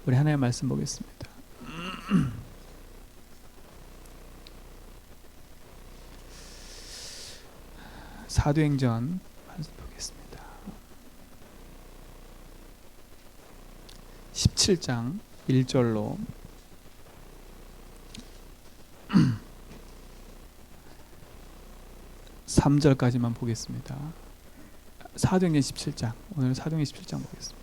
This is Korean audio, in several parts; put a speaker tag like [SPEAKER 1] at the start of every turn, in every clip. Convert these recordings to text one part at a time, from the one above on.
[SPEAKER 1] 우리 하나님의 말씀 보겠습니다. 사도행전 말씀 보겠습니다. 17장 1절로 3절까지만 보겠습니다. 사도행전 17장, 오늘 사도행전 17장 보겠습니다.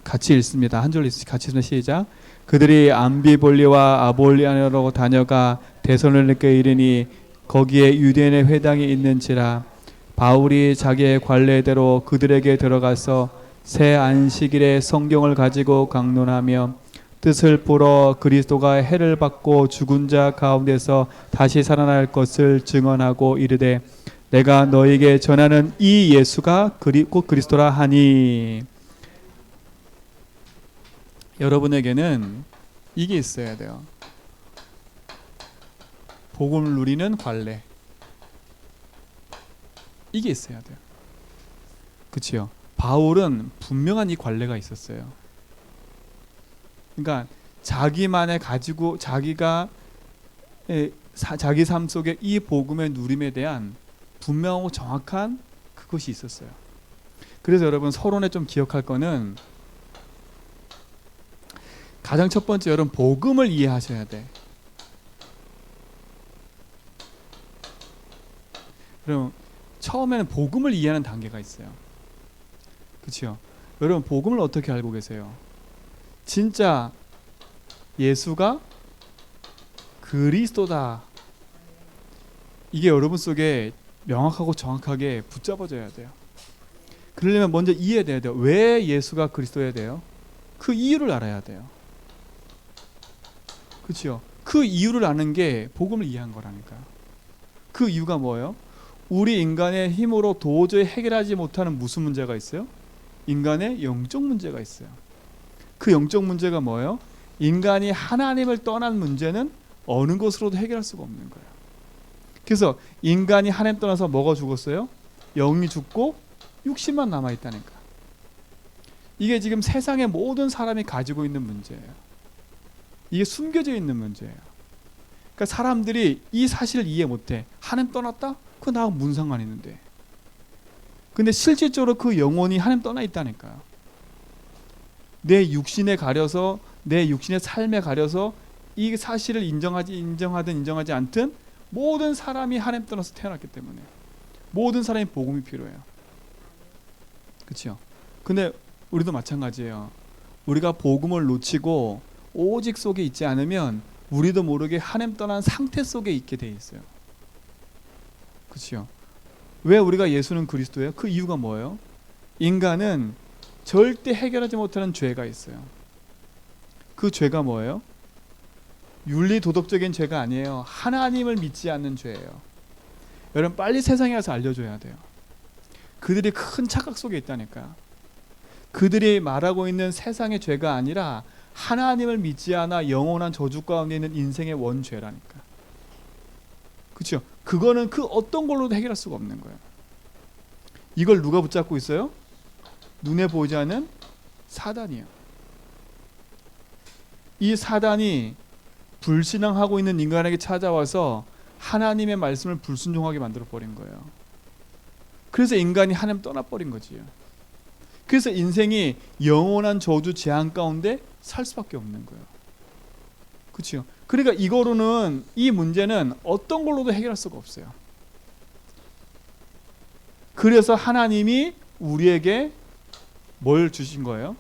[SPEAKER 1] 같이 읽습니다. 한 절 같이 읽습니다. 시작. 그들이 암비볼리와 아볼리아노로 다녀가 데살로니가에 이르니 거기에 유대인의 회당이 있는지라. 바울이 자기의 관례대로 그들에게 들어가서 새 안식일에 성경을 가지고 강론하며 뜻을 풀어 그리스도가 해를 받고 죽은 자 가운데서 다시 살아날 것을 증언하고 이르되 내가 너에게 전하는 이 예수가 곧 그리스도라 하니. 여러분에게는 이게 있어야 돼요. 복음을 누리는 관례. 이게 있어야 돼요. 그치요? 바울은 분명한 이 관례가 있었어요. 그러니까 자기만의 가지고 자기가 자기 삶 속에 이 복음의 누림에 대한 분명하고 정확한 그것이 있었어요. 그래서 여러분 서론에 좀 기억할 거는 가장 첫 번째, 여러분 복음을 이해하셔야 돼. 그럼 처음에는 복음을 이해하는 단계가 있어요. 그렇죠? 여러분 복음을 어떻게 알고 계세요? 진짜 예수가 그리스도다. 이게 여러분 속에 명확하고 정확하게 붙잡아져야 돼요. 그러려면 먼저 이해돼야 돼요. 왜 예수가 그리스도여야 돼요? 그 이유를 알아야 돼요. 그렇죠? 그 이유를 아는 게 복음을 이해한 거라니까요. 그 이유가 뭐예요? 우리 인간의 힘으로 도저히 해결하지 못하는 무슨 문제가 있어요? 인간의 영적 문제가 있어요. 그 영적 문제가 뭐예요? 인간이 하나님을 떠난 문제는 어느 것으로도 해결할 수가 없는 거예요. 그래서 인간이 하나님 떠나서 뭐가 죽었어요? 영이 죽고 육신만 남아있다니까. 이게 지금 세상의 모든 사람이 가지고 있는 문제예요. 이게 숨겨져 있는 문제예요. 그러니까 사람들이 이 사실을 이해 못해. 하나님 떠났다? 그거 나하고 무슨 상관이 있는데. 근데 실질적으로 그 영혼이 하나님 떠나 있다니까요. 내 육신에 가려서, 내 육신의 삶에 가려서 이 사실을 인정하든 인정하지 않든 모든 사람이 하나님 떠나서 태어났기 때문에 모든 사람이 복음이 필요해요. 그렇죠? 근데 우리도 마찬가지예요. 우리가 복음을 놓치고 오직 속에 있지 않으면 우리도 모르게 하나님 떠난 상태 속에 있게 돼 있어요. 그렇죠? 왜 우리가 예수는 그리스도예요? 그 이유가 뭐예요? 인간은 절대 해결하지 못하는 죄가 있어요. 그 죄가 뭐예요? 윤리 도덕적인 죄가 아니에요. 하나님을 믿지 않는 죄예요. 여러분 빨리 세상에 가서 알려줘야 돼요. 그들이 큰 착각 속에 있다니까요. 그들이 말하고 있는 세상의 죄가 아니라 하나님을 믿지 않아 영원한 저주 가운데 있는 인생의 원죄라니까. 그렇죠? 그거는 그 어떤 걸로도 해결할 수가 없는 거예요. 이걸 누가 붙잡고 있어요? 눈에 보이지 않는 사단이에요. 이 사단이 불신앙하고 있는 인간에게 찾아와서 하나님의 말씀을 불순종하게 만들어 버린 거예요. 그래서 인간이 하나님 떠나버린 거지요. 그래서 인생이 영원한 저주 재앙 가운데 살 수밖에 없는 거예요. 그렇죠? 그러니까 이거로는 이 문제는 어떤 걸로도 해결할 수가 없어요. 그래서 하나님이 우리에게 뭘 주신 거예요?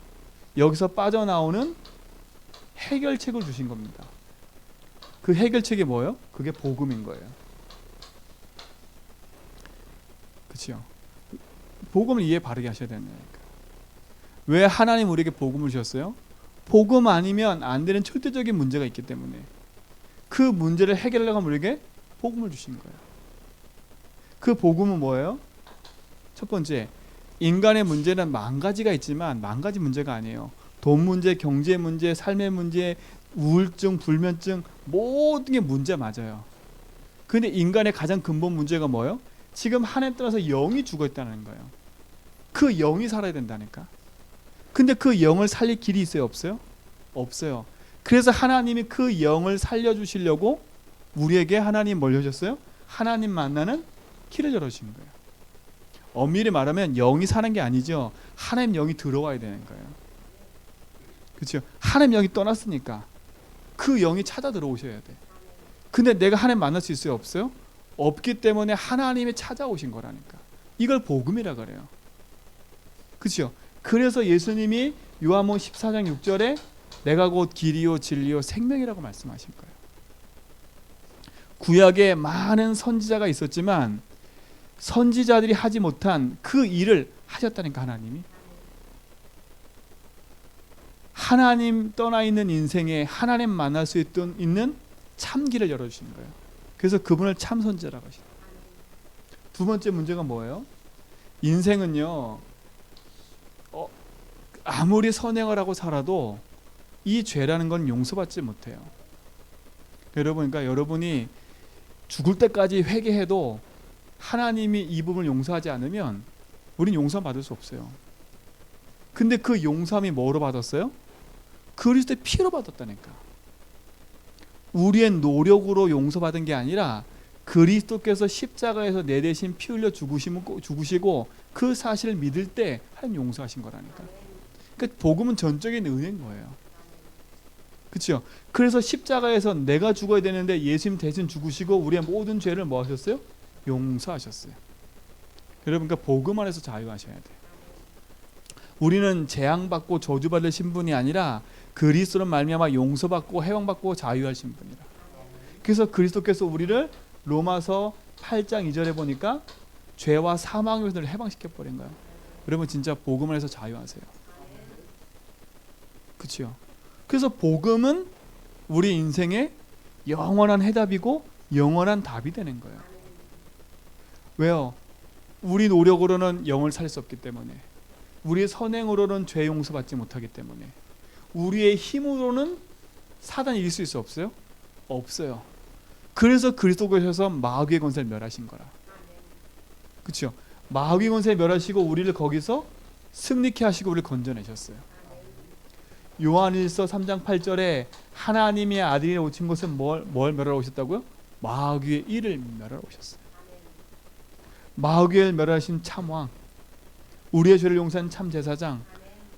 [SPEAKER 1] 여기서 빠져나오는 해결책을 주신 겁니다. 그 해결책이 뭐예요? 그게 복음인 거예요. 그렇죠? 복음을 이해 바르게 하셔야 된다니까. 왜 하나님 우리에게 복음을 주셨어요? 복음 아니면 안 되는 절대적인 문제가 있기 때문에 그 문제를 해결하려고 우리에게 복음을 주신 거예요. 그 복음은 뭐예요? 첫 번째, 인간의 문제는 만 가지가 있지만 만 가지 문제가 아니에요. 돈 문제, 경제 문제, 삶의 문제, 우울증, 불면증 모든 게 문제 맞아요. 그런데 인간의 가장 근본 문제가 뭐예요? 지금 하나님 떠나서 영이 죽어 있다는 거예요. 그 영이 살아야 된다니까. 근데 그 영을 살릴 길이 있어요, 없어요? 없어요. 그래서 하나님이 그 영을 살려주시려고 우리에게 하나님 뭘 해줬어요? 하나님 만나는 길을 열어주신 거예요. 엄밀히 말하면 영이 사는 게 아니죠. 하나님 영이 들어와야 되는 거예요. 그렇죠? 하나님 영이 떠났으니까 그 영이 찾아 들어오셔야 돼. 근데 내가 하나님 만날 수 있어요, 없어요? 없기 때문에 하나님이 찾아오신 거라니까. 이걸 복음이라 그래요. 그렇죠? 그래서 예수님이 요한복음 14장 6절에 내가 곧 길이요 진리요 생명이라고 말씀하신 거예요. 구약에 많은 선지자가 있었지만 선지자들이 하지 못한 그 일을 하셨다니까. 하나님이 하나님 떠나 있는 인생에 하나님 만날 수 있는 참길을 열어주시는 거예요. 그래서 그분을 참 선지자라고 하시죠. 두 번째 문제가 뭐예요? 인생은요, 아무리 선행을 하고 살아도 이 죄라는 건 용서받지 못해요. 그러니까 여러분이 죽을 때까지 회개해도 하나님이 이 부분을 용서하지 않으면 우린 용서 받을 수 없어요. 근데 그 용서함이 뭐로 받았어요? 그리스도의 피로 받았다니까. 우리의 노력으로 용서받은 게 아니라 그리스도께서 십자가에서 내 대신 피 흘려 죽으시고 그 사실을 믿을 때 하나님 용서하신 거라니까. 그러니까 복음은 전적인 은혜인 거예요. 그렇죠? 그래서 십자가에서 내가 죽어야 되는데 예수님 대신 죽으시고 우리의 모든 죄를 뭐 하셨어요? 용서하셨어요. 여러분, 그러니까 복음 안에서 자유하셔야 돼요. 우리는 재앙받고 저주받을 신분이 아니라 그리스도로 말미암아 용서받고 해방받고 자유할 신분이라. 그래서 그리스도께서 우리를 로마서 8장 2절에 보니까 죄와 사망에서 해방시켜 버린 거예요. 여러분, 진짜 복음 안에서 자유하세요. 그렇죠? 그래서 복음은 우리 인생의 영원한 해답이고 영원한 답이 되는 거예요. 왜요? 우리 노력으로는 영을 살릴 수 없기 때문에, 우리의 선행으로는 죄 용서받지 못하기 때문에, 우리의 힘으로는 사단이 이길 수 있어 없어요? 없어요. 그래서 그리스도께서 마귀의 권세를 멸하신 거라. 그렇죠? 마귀의 권세를 멸하시고 우리를 거기서 승리케 하시고 우리를 건져내셨어요. 요한일서 3장 8절에 하나님의 아들이 오신 것은 뭘 멸하러 오셨다고요? 마귀의 일을 멸하러 오셨어요. 마귀를 멸하신 참왕, 우리의 죄를 용서한 참 제사장,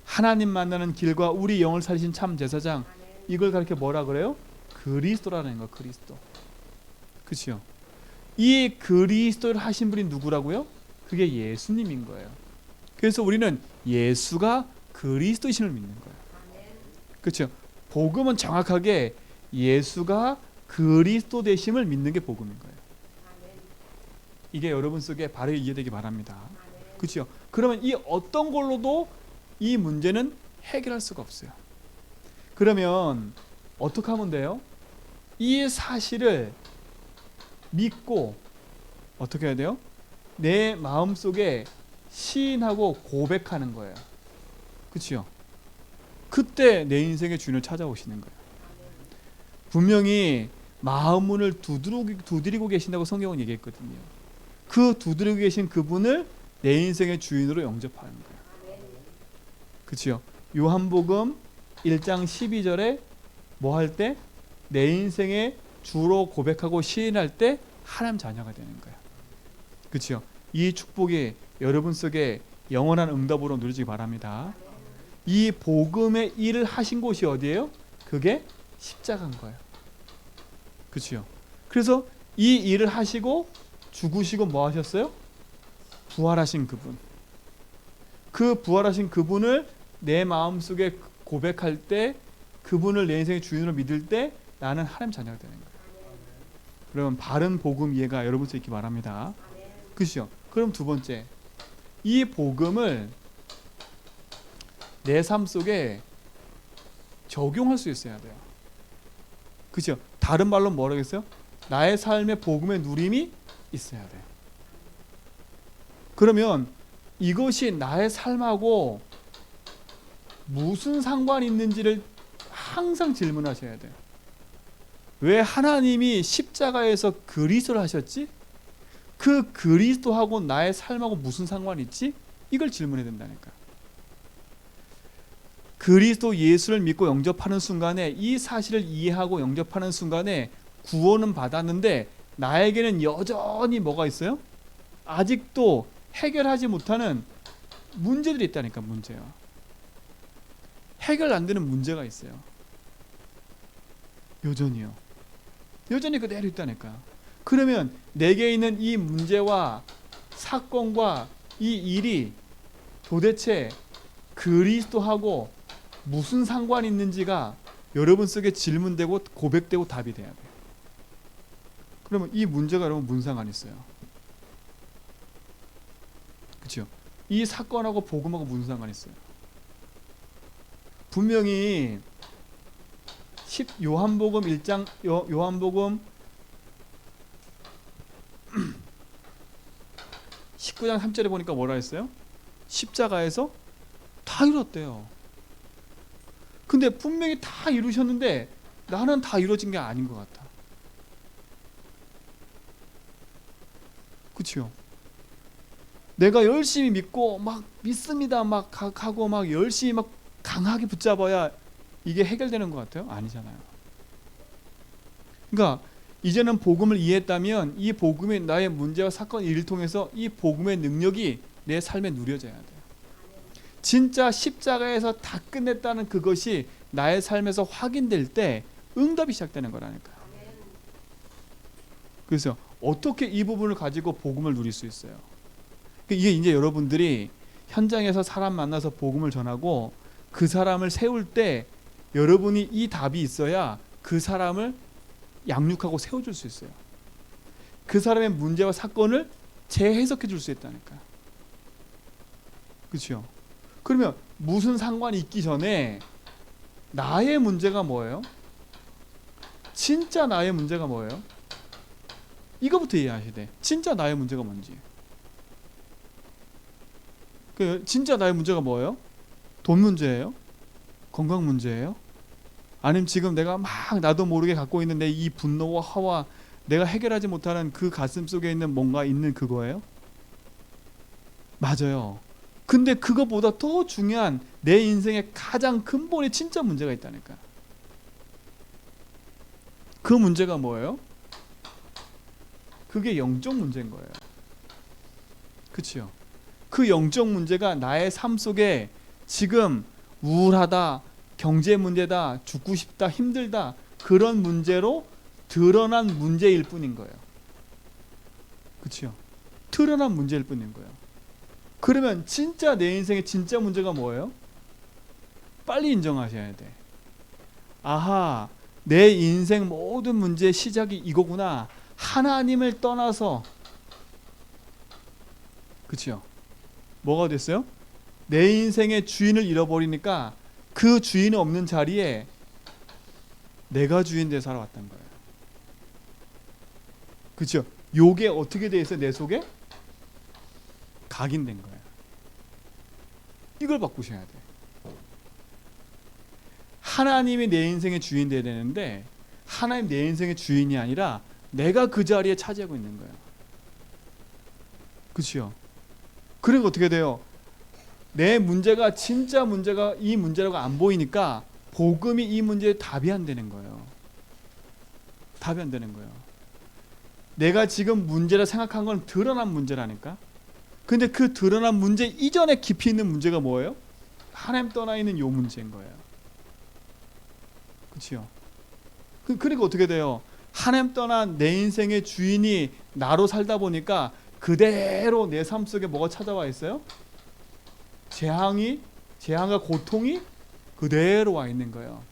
[SPEAKER 1] 하나님 만나는 길과 우리 영을 살리신 참 제사장, 이걸 가르쳐 뭐라 그래요? 그리스도라는 거. 그리스도. 그렇죠? 이 그리스도를 하신 분이 누구라고요? 그게 예수님인 거예요. 그래서 우리는 예수가 그리스도이심을 믿는 거예요. 그렇죠? 복음은 정확하게 예수가 그리스도 되심을 믿는 게 복음인 거예요. 이게 여러분 속에 바로 이해되기 바랍니다. 그렇죠? 그러면 이 어떤 걸로도 이 문제는 해결할 수가 없어요. 그러면 어떻게 하면 돼요? 이 사실을 믿고 어떻게 해야 돼요? 내 마음속에 시인하고 고백하는 거예요. 그렇죠? 그때 내 인생의 주인을 찾아오시는 거예요. 분명히 마음문을 두드리고 계신다고 성경은 얘기했거든요. 그 두드리고 계신 그분을 내 인생의 주인으로 영접하는 거예요. 그렇죠? 요한복음 1장 12절에 뭐 할 때? 내 인생의 주로 고백하고 시인할 때 하나님 자녀가 되는 거예요. 그렇죠? 이 축복이 여러분 속에 영원한 응답으로 누리시기 바랍니다. 이 복음의 일을 하신 곳이 어디예요? 그게 십자가인 거예요. 그렇죠? 그래서 이 일을 하시고 죽으시고 뭐 하셨어요? 부활하신 그분. 그 부활하신 그분을 내 마음속에 고백할 때, 그분을 내 인생의 주인으로 믿을 때 나는 하나님 자녀가 되는 거예요. 그러면 바른 복음 이해가 여러분 속에 있기 바랍니다. 그렇죠? 그럼 두 번째, 이 복음을 내 삶 속에 적용할 수 있어야 돼요. 그렇죠? 다른 말로 뭐라고 했어요? 나의 삶에 복음의 누림이 있어야 돼요. 그러면 이것이 나의 삶하고 무슨 상관이 있는지를 항상 질문하셔야 돼요. 왜 하나님이 십자가에서 그리스도를 하셨지? 그 그리스도하고 나의 삶하고 무슨 상관이 있지? 이걸 질문해야 된다니까. 그리스도 예수를 믿고 영접하는 순간에, 이 사실을 이해하고 영접하는 순간에 구원은 받았는데 나에게는 여전히 뭐가 있어요? 아직도 해결하지 못하는 문제들이 있다니까. 문제요. 해결 안 되는 문제가 있어요. 여전히요. 여전히 그대로 있다니까. 그러면 내게 있는 이 문제와 사건과 이 일이 도대체 그리스도하고 무슨 상관이 있는지가 여러분 속에 질문되고 고백되고 답이 돼야 돼요. 그러면 이 문제가 여러분 무슨 상관이 있어요? 그렇죠? 이 사건하고 복음하고 무슨 상관이 있어요? 분명히 요한복음 1장 요한복음 19장 3절에 보니까 뭐라 했어요? 십자가에서 다 이뤘대요. 근데 분명히 다 이루셨는데 나는 다 이루어진 게 아닌 것 같아. 그렇죠? 내가 열심히 믿고 막 믿습니다 막 하고 막 열심히 막 강하게 붙잡아야 이게 해결되는 것 같아요? 아니잖아요. 그러니까 이제는 복음을 이해했다면 이 복음이 나의 문제와 사건 일을 통해서 이 복음의 능력이 내 삶에 누려져야 돼요. 진짜 십자가에서 다 끝냈다는 그것이 나의 삶에서 확인될 때 응답이 시작되는 거라니까요. 그래서 어떻게 이 부분을 가지고 복음을 누릴 수 있어요? 이게 이제 여러분들이 현장에서 사람 만나서 복음을 전하고 그 사람을 세울 때 여러분이 이 답이 있어야 그 사람을 양육하고 세워줄 수 있어요. 그 사람의 문제와 사건을 재해석해 줄 수 있다니까요. 그렇죠? 그러면 무슨 상관이 있기 전에 나의 문제가 뭐예요? 진짜 나의 문제가 뭐예요? 이거부터 이해하셔야 돼. 진짜 나의 문제가 뭔지. 진짜 나의 문제가 뭐예요? 돈 문제예요? 건강 문제예요? 아니면 지금 내가 막 나도 모르게 갖고 있는 내 이 분노와 화와 내가 해결하지 못하는 그 가슴 속에 있는 뭔가 있는 그거예요? 맞아요. 근데 그거보다 더 중요한 내 인생의 가장 근본의 진짜 문제가 있다니까. 그 문제가 뭐예요? 그게 영적 문제인 거예요. 그렇죠? 그 영적 문제가 나의 삶 속에 지금 우울하다, 경제 문제다, 죽고 싶다, 힘들다 그런 문제로 드러난 문제일 뿐인 거예요. 그렇죠? 드러난 문제일 뿐인 거예요. 그러면 진짜 내 인생의 진짜 문제가 뭐예요? 빨리 인정하셔야 돼. 아하, 내 인생 모든 문제의 시작이 이거구나. 하나님을 떠나서, 그렇죠? 뭐가 됐어요? 내 인생의 주인을 잃어버리니까 그 주인이 없는 자리에 내가 주인 돼 살아왔던 거예요. 그렇죠? 요게 어떻게 돼 있어요? 내 속에 각인된 거예요. 이걸 바꾸셔야 돼. 하나님이 내 인생의 주인 돼야 되는데 하나님 내 인생의 주인이 아니라 내가 그 자리에 차지하고 있는 거예요. 그렇죠? 그리고 어떻게 돼요? 내 문제가 진짜 문제가 이 문제라고 안 보이니까 복음이 이 문제에 답이 안 되는 거예요. 답이 안 되는 거예요. 내가 지금 문제라 생각한 건 드러난 문제라니까. 근데 그 드러난 문제 이전에 깊이 있는 문제가 뭐예요? 하나님 떠나 있는 요 문제인 거예요. 그렇죠? 그리고 어떻게 돼요? 하나님 떠난 내 인생의 주인이 나로 살다 보니까 그대로 내 삶 속에 뭐가 찾아와 있어요? 재앙과 고통이 그대로 와 있는 거예요.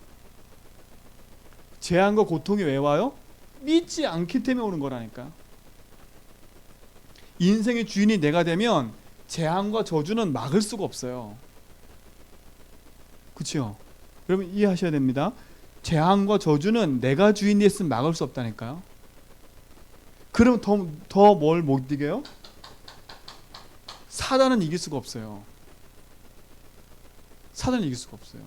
[SPEAKER 1] 재앙과 고통이 왜 와요? 믿지 않기 때문에 오는 거라니까. 인생의 주인이 내가 되면 재앙과 저주는 막을 수가 없어요. 그렇죠? 여러분 이해하셔야 됩니다. 재앙과 저주는 내가 주인이 됐으면 막을 수 없다니까요. 그럼 더 뭘 못 이겨요? 사단은 이길 수가 없어요. 사단은 이길 수가 없어요.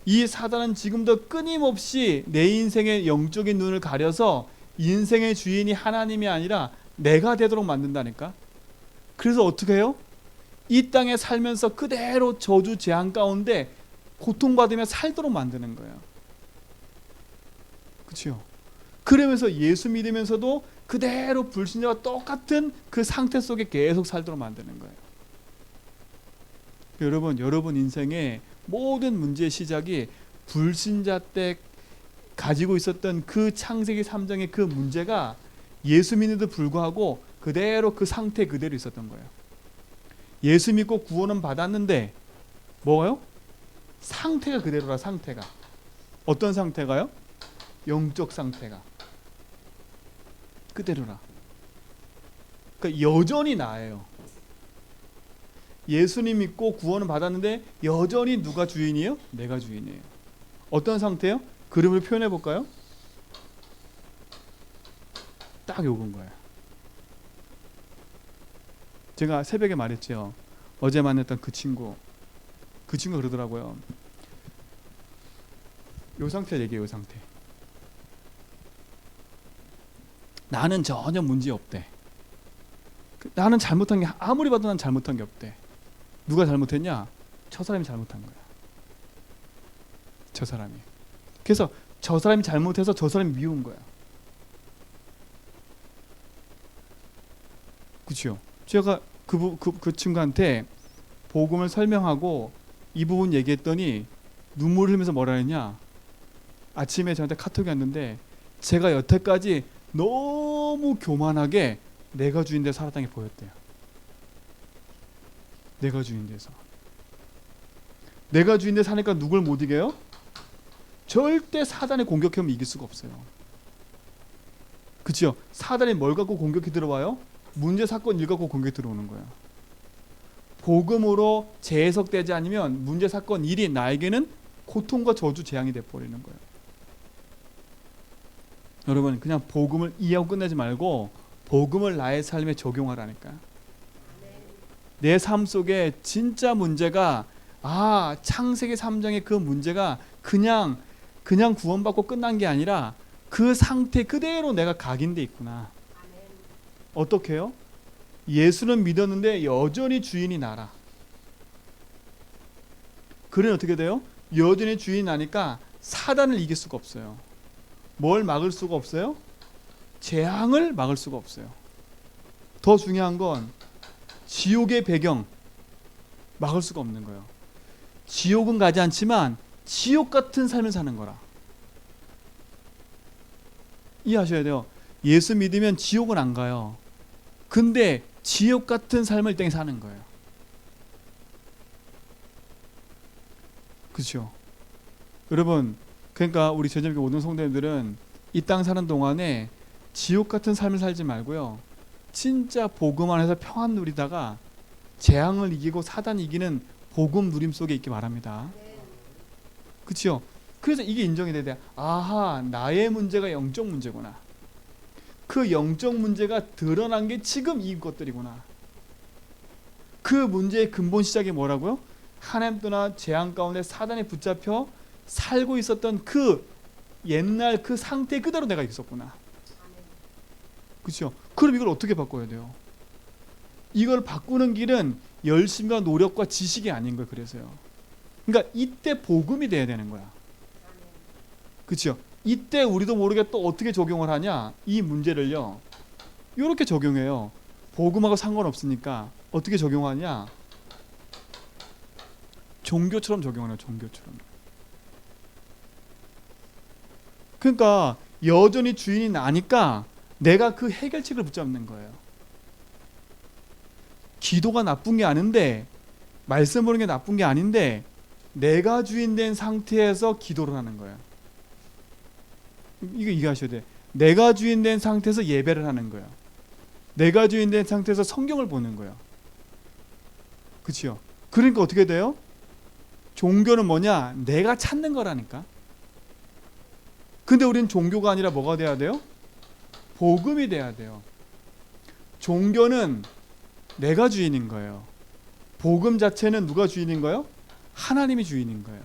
[SPEAKER 1] 이 사단은 지금도 끊임없이 내 인생의 영적인 눈을 가려서 인생의 주인이 하나님이 아니라 내가 되도록 만든다니까. 그래서 어떻게 해요? 이 땅에 살면서 그대로 저주 재앙 가운데 고통받으며 살도록 만드는 거예요. 그렇죠? 그러면서 예수 믿으면서도 그대로 불신자와 똑같은 그 상태 속에 계속 살도록 만드는 거예요. 여러분 인생의 모든 문제의 시작이 불신자 때 가지고 있었던 그 창세기 3장의 그 문제가 예수 믿는데도 불구하고 그대로 그 상태 그대로 있었던 거예요. 예수 믿고 구원은 받았는데 뭐가요? 상태가 그대로라. 상태가 어떤 상태가요? 영적 상태가 그대로라. 그러니까 여전히 나예요. 예수님 믿고 구원을 받았는데 여전히 누가 주인이에요? 내가 주인이에요. 어떤 상태요? 그림을 표현해 볼까요? 딱 요건 거예요. 제가 새벽에 말했죠. 어제 만났던 그 친구가 그러더라고요. 요 상태 얘기해요. 요 상태. 나는 전혀 문제 없대. 나는 잘못한 게 아무리 봐도 난 잘못한 게 없대. 누가 잘못했냐? 저 사람이 잘못한 거야. 저 사람이. 그래서 저 사람이 잘못해서 저 사람이 미운 거야. 그렇죠? 제가 그 친구한테 복음을 설명하고 이 부분 얘기했더니 눈물을 흘리면서 뭐라 했냐? 아침에 저한테 카톡이 왔는데 제가 여태까지 너무 교만하게 내가 주인 데 살았다는 게 보였대요. 내가 주인 데서. 내가 주인 데 사니까 누굴 못 이겨요? 절대 사단의 공격하면 이길 수가 없어요. 그렇죠? 사단이 뭘 갖고 공격이 들어와요? 문제 사건 일 갖고 공격이 들어오는 거예요. 복음으로 재해석되지 않으면 문제 사건 일이 나에게는 고통과 저주 재앙이 돼버리는 거예요. 여러분 그냥 복음을 이해하고 끝내지 말고 복음을 나의 삶에 적용하라니까요. 내 삶 속에 진짜 문제가 창세기 3장의 그 문제가 그냥 구원받고 끝난 게 아니라 그 상태 그대로 내가 각인돼 있구나. 어떻게 해요? 예수는 믿었는데 여전히 주인이 나라. 그러면 어떻게 돼요? 여전히 주인이 나니까 사단을 이길 수가 없어요. 뭘 막을 수가 없어요? 재앙을 막을 수가 없어요. 더 중요한 건 지옥의 배경 막을 수가 없는 거예요. 지옥은 가지 않지만 지옥 같은 삶을 사는 거라. 이해하셔야 돼요. 예수 믿으면 지옥은 안 가요. 근데 지옥 같은 삶을 이 땅에 사는 거예요. 그렇죠? 여러분 그러니까 우리 제자교회 모든 성도님들은 이 땅 사는 동안에 지옥 같은 삶을 살지 말고요. 진짜 복음 안에서 평안 누리다가 재앙을 이기고 사단 이기는 복음 누림 속에 있기 바랍니다. 그렇죠? 그래서 이게 인정이 돼야 돼. 아하, 나의 문제가 영적 문제구나. 그 영적 문제가 드러난 게 지금 이 것들이구나. 그 문제의 근본 시작이 뭐라고요? 하나님 떠나 재앙 가운데 사단에 붙잡혀 살고 있었던 그 옛날 그 상태 그대로 내가 있었구나. 그렇죠? 그럼 이걸 어떻게 바꿔야 돼요? 이걸 바꾸는 길은 열심과 노력과 지식이 아닌 거예요. 그래서요. 그러니까 이때 복음이 돼야 되는 거야. 그렇죠? 이때 우리도 모르게 또 어떻게 적용을 하냐? 이 문제를요. 이렇게 적용해요. 복음하고 상관없으니까 어떻게 적용하냐? 종교처럼 적용하네요. 종교처럼. 그러니까 여전히 주인이 나니까 내가 그 해결책을 붙잡는 거예요. 기도가 나쁜 게 아닌데, 말씀 보는 게 나쁜 게 아닌데, 내가 주인 된 상태에서 기도를 하는 거예요. 이거 이해하셔야 돼. 내가 주인 된 상태에서 예배를 하는 거예요. 내가 주인 된 상태에서 성경을 보는 거예요. 그렇죠? 그러니까 어떻게 돼요? 종교는 뭐냐? 내가 찾는 거라니까. 근데 우리는 종교가 아니라 뭐가 돼야 돼요? 복음이 돼야 돼요. 종교는 내가 주인인 거예요. 복음 자체는 누가 주인인 거예요? 하나님이 주인인 거예요.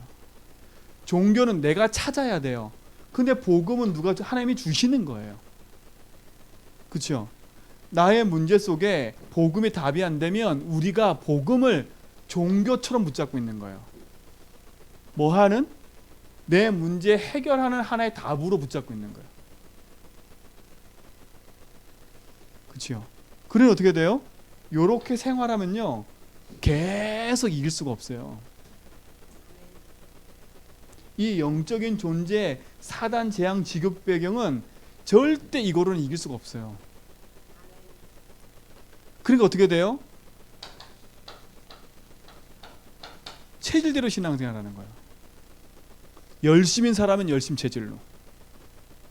[SPEAKER 1] 종교는 내가 찾아야 돼요. 근데 복음은 하나님이 주시는 거예요. 그렇죠? 나의 문제 속에 복음이 답이 안 되면 우리가 복음을 종교처럼 붙잡고 있는 거예요. 뭐 하는? 내 문제 해결하는 하나의 답으로 붙잡고 있는 거예요. 그렇죠? 그러면 어떻게 돼요? 요렇게 생활하면요 계속 이길 수가 없어요. 이 영적인 존재 사단 재앙 지극 배경은 절대 이거로는 이길 수가 없어요. 그러니까 어떻게 돼요? 체질대로 신앙생활하는 거예요. 열심인 사람은 열심 체질로,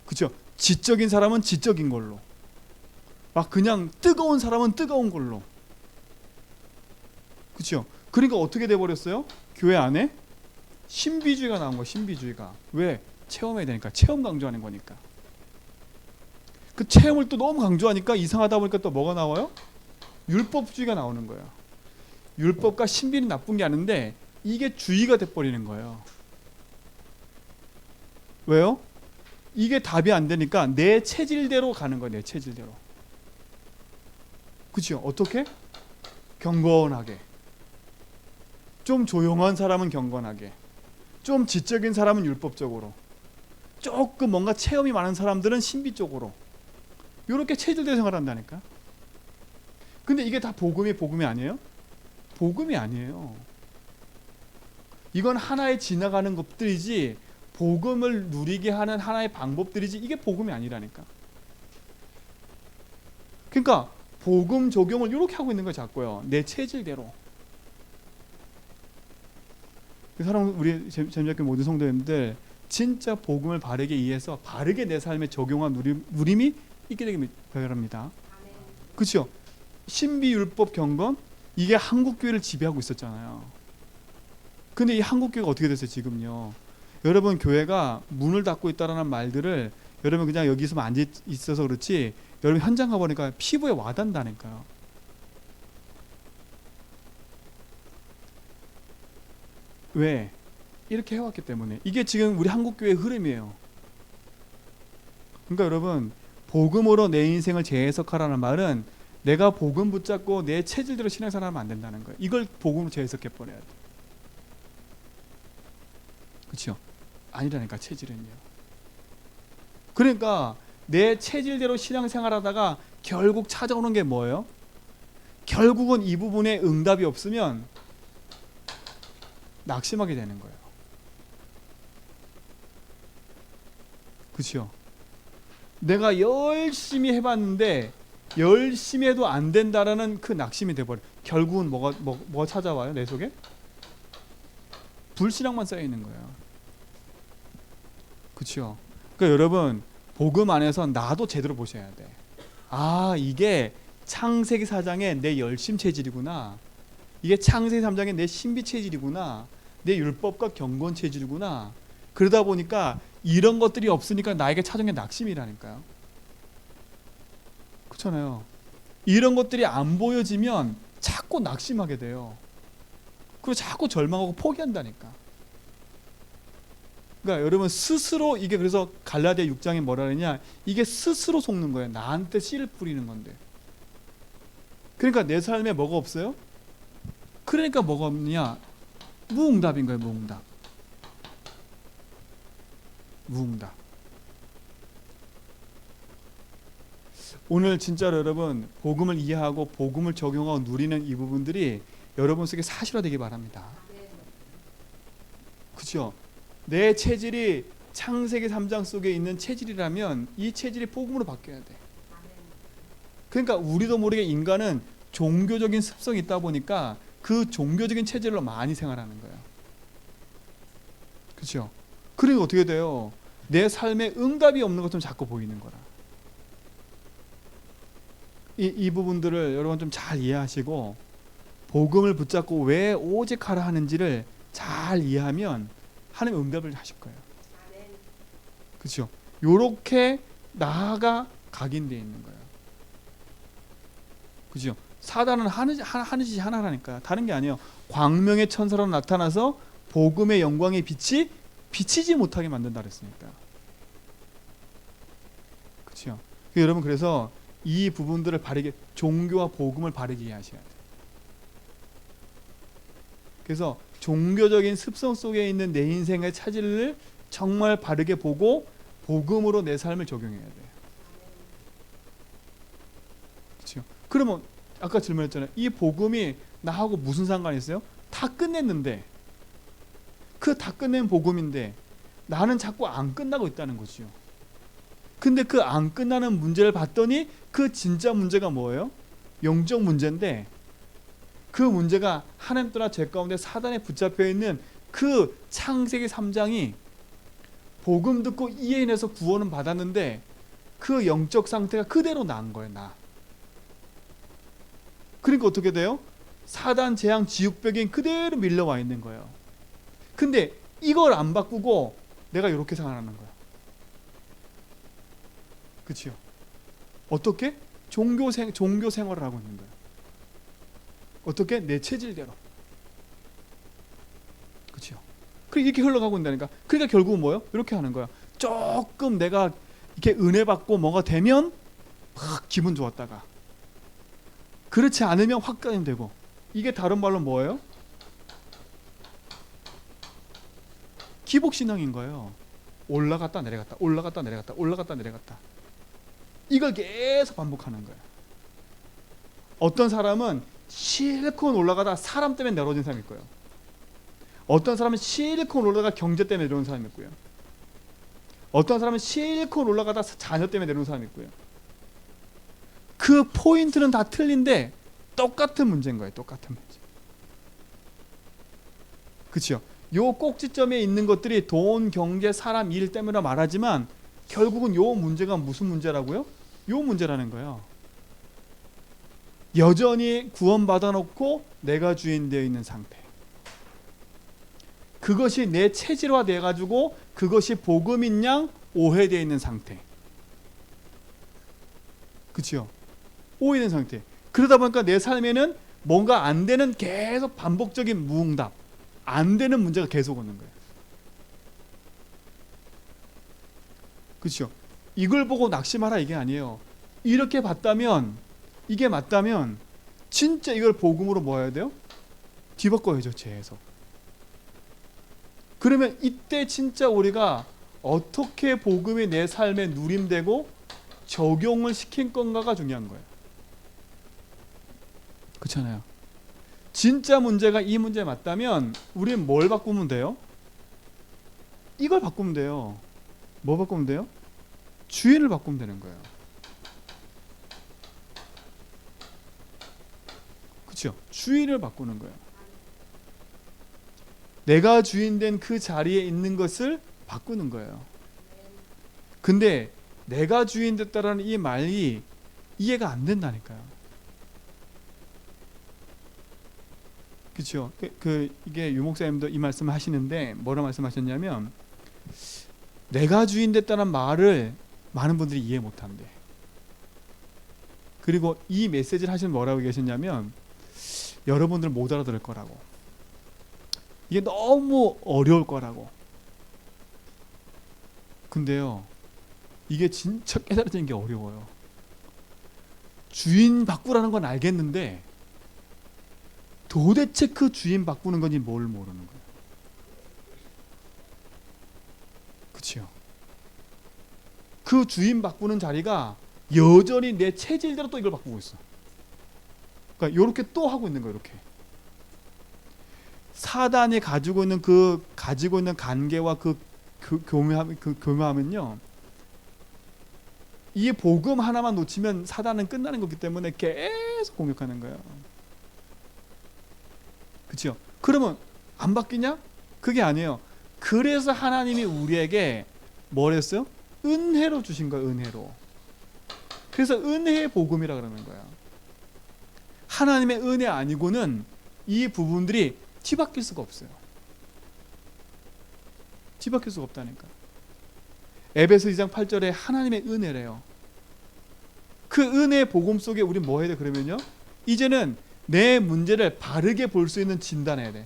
[SPEAKER 1] 그렇죠? 지적인 사람은 지적인 걸로, 막 그냥 뜨거운 사람은 뜨거운 걸로, 그렇죠? 그러니까 어떻게 돼 버렸어요? 교회 안에 신비주의가 나온 거예요. 신비주의가. 왜? 체험해야 되니까. 체험 강조하는 거니까. 그 체험을 또 너무 강조하니까 이상하다 보니까 또 뭐가 나와요? 율법주의가 나오는 거예요. 율법과 신비는 나쁜 게 아닌데 이게 주의가 돼버리는 거예요. 왜요? 이게 답이 안 되니까 내 체질대로 가는 거예요. 내 체질대로. 그렇죠? 어떻게? 경건하게. 좀 조용한 사람은 경건하게, 좀 지적인 사람은 율법적으로, 조금 뭔가 체험이 많은 사람들은 신비 쪽으로, 이렇게 체질대로 생활한다니까. 근데 이게 다 복음이 아니에요? 복음이 아니에요. 이건 하나의 지나가는 것들이지 복음을 누리게 하는 하나의 방법들이지 이게 복음이 아니라니까. 그러니까 복음 적용을 이렇게 하고 있는 거예요. 자꾸요. 내 체질대로. 사랑 우리 재미있게 모든 성도님들 진짜 복음을 바르게 이해해서 바르게 내 삶에 적용한 누림이 있게 되길 바랍니다. 그렇죠? 신비율법 경건 이게 한국 교회를 지배하고 있었잖아요. 근데 이 한국 교회가 어떻게 됐어요 지금요? 여러분 교회가 문을 닫고 있다라는 말들을 여러분 그냥 여기서만 앉아 있어서 그렇지 여러분 현장 가보니까 피부에 와닿는다니까요. 왜? 이렇게 해왔기 때문에. 이게 지금 우리 한국교회의 흐름이에요. 그러니까 여러분 복음으로 내 인생을 재해석하라는 말은 내가 복음 붙잡고 내 체질대로 신앙생활하면 안 된다는 거예요. 이걸 복음으로 재해석해버려야 돼. 그렇죠? 아니라니까 체질은요. 그러니까 내 체질대로 신앙생활하다가 결국 찾아오는 게 뭐예요? 결국은 이 부분에 응답이 없으면 낙심하게 되는 거예요. 그렇죠? 내가 열심히 해봤는데 열심히 해도 안 된다라는 그 낙심이 돼버려. 결국은 뭐가 찾아와요? 내 속에? 불신앙만 쌓여 있는 거예요. 그렇죠? 그러니까 여러분 복음 안에서 나도 제대로 보셔야 돼. 아 이게 창세기 4장의 내 열심 체질이구나. 이게 창세기 3장의 내 신비 체질이구나. 내 율법과 경건 체질이구나. 그러다 보니까 이런 것들이 없으니까 나에게 찾아온 게 낙심이라니까요. 그렇잖아요. 이런 것들이 안 보여지면 자꾸 낙심하게 돼요. 그리고 자꾸 절망하고 포기한다니까. 그러니까 여러분 스스로 이게 그래서 갈라디아 6장에 뭐라 그러냐? 이게 스스로 속는 거예요. 나한테 씨를 뿌리는 건데. 그러니까 내 삶에 뭐가 없어요? 그러니까 뭐가 없느냐? 무응답인 거예요. 무응답. 오늘 진짜로 여러분 복음을 이해하고 복음을 적용하고 누리는 이 부분들이 여러분 속에 사실화되기 바랍니다. 그렇죠? 내 체질이 창세기 3장 속에 있는 체질이라면 이 체질이 복음으로 바뀌어야 돼. 그러니까 우리도 모르게 인간은 종교적인 습성이 있다 보니까 그 종교적인 체질로 많이 생활하는 거예요. 그렇죠? 그러니까 어떻게 돼요? 내 삶에 응답이 없는 것처럼 자꾸 보이는 거라. 이 부분들을 여러분 좀 잘 이해하시고 복음을 붙잡고 왜 오직 하라 하는지를 잘 이해하면 하나님 응답을 하실 거예요. 그렇죠? 요렇게 나아가 각인되어 있는 거예요. 그렇죠? 사단은 하는 짓이 하나라니까. 다른 게 아니에요. 광명의 천사로 나타나서 복음의 영광의 빛이 비치지 못하게 만든다 그랬으니까. 그렇죠? 여러분 그래서 이 부분들을 바르게, 종교와 복음을 바르게 이해하셔야 돼요. 그래서 종교적인 습성 속에 있는 내 인생의 차질을 정말 바르게 보고 복음으로 내 삶을 적용해야 돼요. 그렇죠? 그러면 아까 질문했잖아요. 이 복음이 나하고 무슨 상관이 있어요? 다 끝냈는데, 그 다 끝낸 복음인데 나는 자꾸 안 끝나고 있다는 거죠. 근데 그 안 끝나는 문제를 봤더니 그 진짜 문제가 뭐예요? 영적 문제인데, 그 문제가 하나님 떠나 죄 가운데 사단에 붙잡혀 있는 그 창세기 3장이 복음 듣고 이해인해서 구원은 받았는데 그 영적 상태가 그대로 나은 거예요. 그러니까 어떻게 돼요? 사단 재앙 지옥벽에 그대로 밀려와 있는 거예요. 근데 이걸 안 바꾸고 내가 이렇게 생각하는 거야. 그렇죠? 어떻게? 종교 생활을 하고 있는 거야. 어떻게? 내 체질대로. 그렇죠? 이렇게 흘러가고 있다니까. 그러니까 결국은 뭐예요? 이렇게 하는 거야. 조금 내가 이렇게 은혜 받고 뭐가 되면 막 기분 좋았다가, 그렇지 않으면 확 가림되고. 이게 다른 말로 뭐예요? 기복신앙인 거예요. 올라갔다 내려갔다, 올라갔다 내려갔다, 올라갔다 내려갔다. 이걸 계속 반복하는 거예요. 어떤 사람은 실컷 올라가다 사람 때문에 내려진 사람이 있고요. 어떤 사람은 실컷 올라가다 경제 때문에 내려온 사람이 있고요. 어떤 사람은 실컷 올라가다 자녀 때문에 내려온 사람이 있고요. 그 포인트는 다 틀린데 똑같은 문제인 거예요. 똑같은 문제. 그렇죠? 요 꼭지점에 있는 것들이 돈, 경제, 사람, 일 때문에 말하지만 결국은 요 문제가 무슨 문제라고요? 요 문제라는 거예요. 여전히 구원받아 놓고 내가 주인 되어 있는 상태. 그것이 내 체질화 돼 가지고 그것이 복음인 양 오해되어 있는 상태. 그렇죠? 오해된 상태. 그러다 보니까 내 삶에는 뭔가 안 되는 계속 반복적인 무응답, 안 되는 문제가 계속 오는 거예요. 그렇죠? 이걸 보고 낙심하라 이게 아니에요. 이렇게 봤다면, 이게 맞다면 진짜 이걸 복음으로 뭐 해야 돼요? 뒤바꿔야죠. 재해석. 그러면 이때 진짜 우리가 어떻게 복음이 내 삶에 누림되고 적용을 시킨 건가가 중요한 거예요. 그렇잖아요. 진짜 문제가 이 문제 맞다면 우리는 뭘 바꾸면 돼요? 이걸 바꾸면 돼요. 뭐 바꾸면 돼요? 주인을 바꾸면 되는 거예요. 그렇죠? 주인을 바꾸는 거예요. 내가 주인 된 그 자리에 있는 것을 바꾸는 거예요. 근데 내가 주인 됐다라는 이 말이 이해가 안 된다니까요. 그렇죠? 이게 유목사님도 이 말씀을 하시는데 뭐라 말씀하셨냐면, 내가 주인 됐다는 말을 많은 분들이 이해 못한대. 그리고 이 메시지를 하시는 뭐라고 계셨냐면, 여러분들 못 알아들을 거라고, 이게 너무 어려울 거라고. 근데요, 이게 진짜 깨달아지는 게 어려워요. 주인 바꾸라는 건 알겠는데 도대체 그 주인 바꾸는 건지 뭘 모르는 거예요. 그렇죠? 그 주인 바꾸는 자리가 여전히 내 체질대로 또 이걸 바꾸고 있어. 그러니까 이렇게 또 하고 있는 거예요. 이렇게 사단이 가지고 있는 관계와 교묘함은요, 이 복음 하나만 놓치면 사단은 끝나는 거기 때문에 계속 공격하는 거예요. 그렇죠? 그러면 안 바뀌냐? 그게 아니에요. 그래서 하나님이 우리에게 뭘 했어요? 은혜로 주신 거예요. 은혜로. 그래서 은혜의 복음이라 그러는 거예요. 하나님의 은혜 아니고는 이 부분들이 뒤바뀔 수가 없어요. 뒤바뀔 수가 없다니까. 에베소 2장 8절에 하나님의 은혜래요. 그 은혜의 복음 속에 우리 뭐 해야 돼? 그러면요, 이제는 내 문제를 바르게 볼 수 있는 진단해야 돼.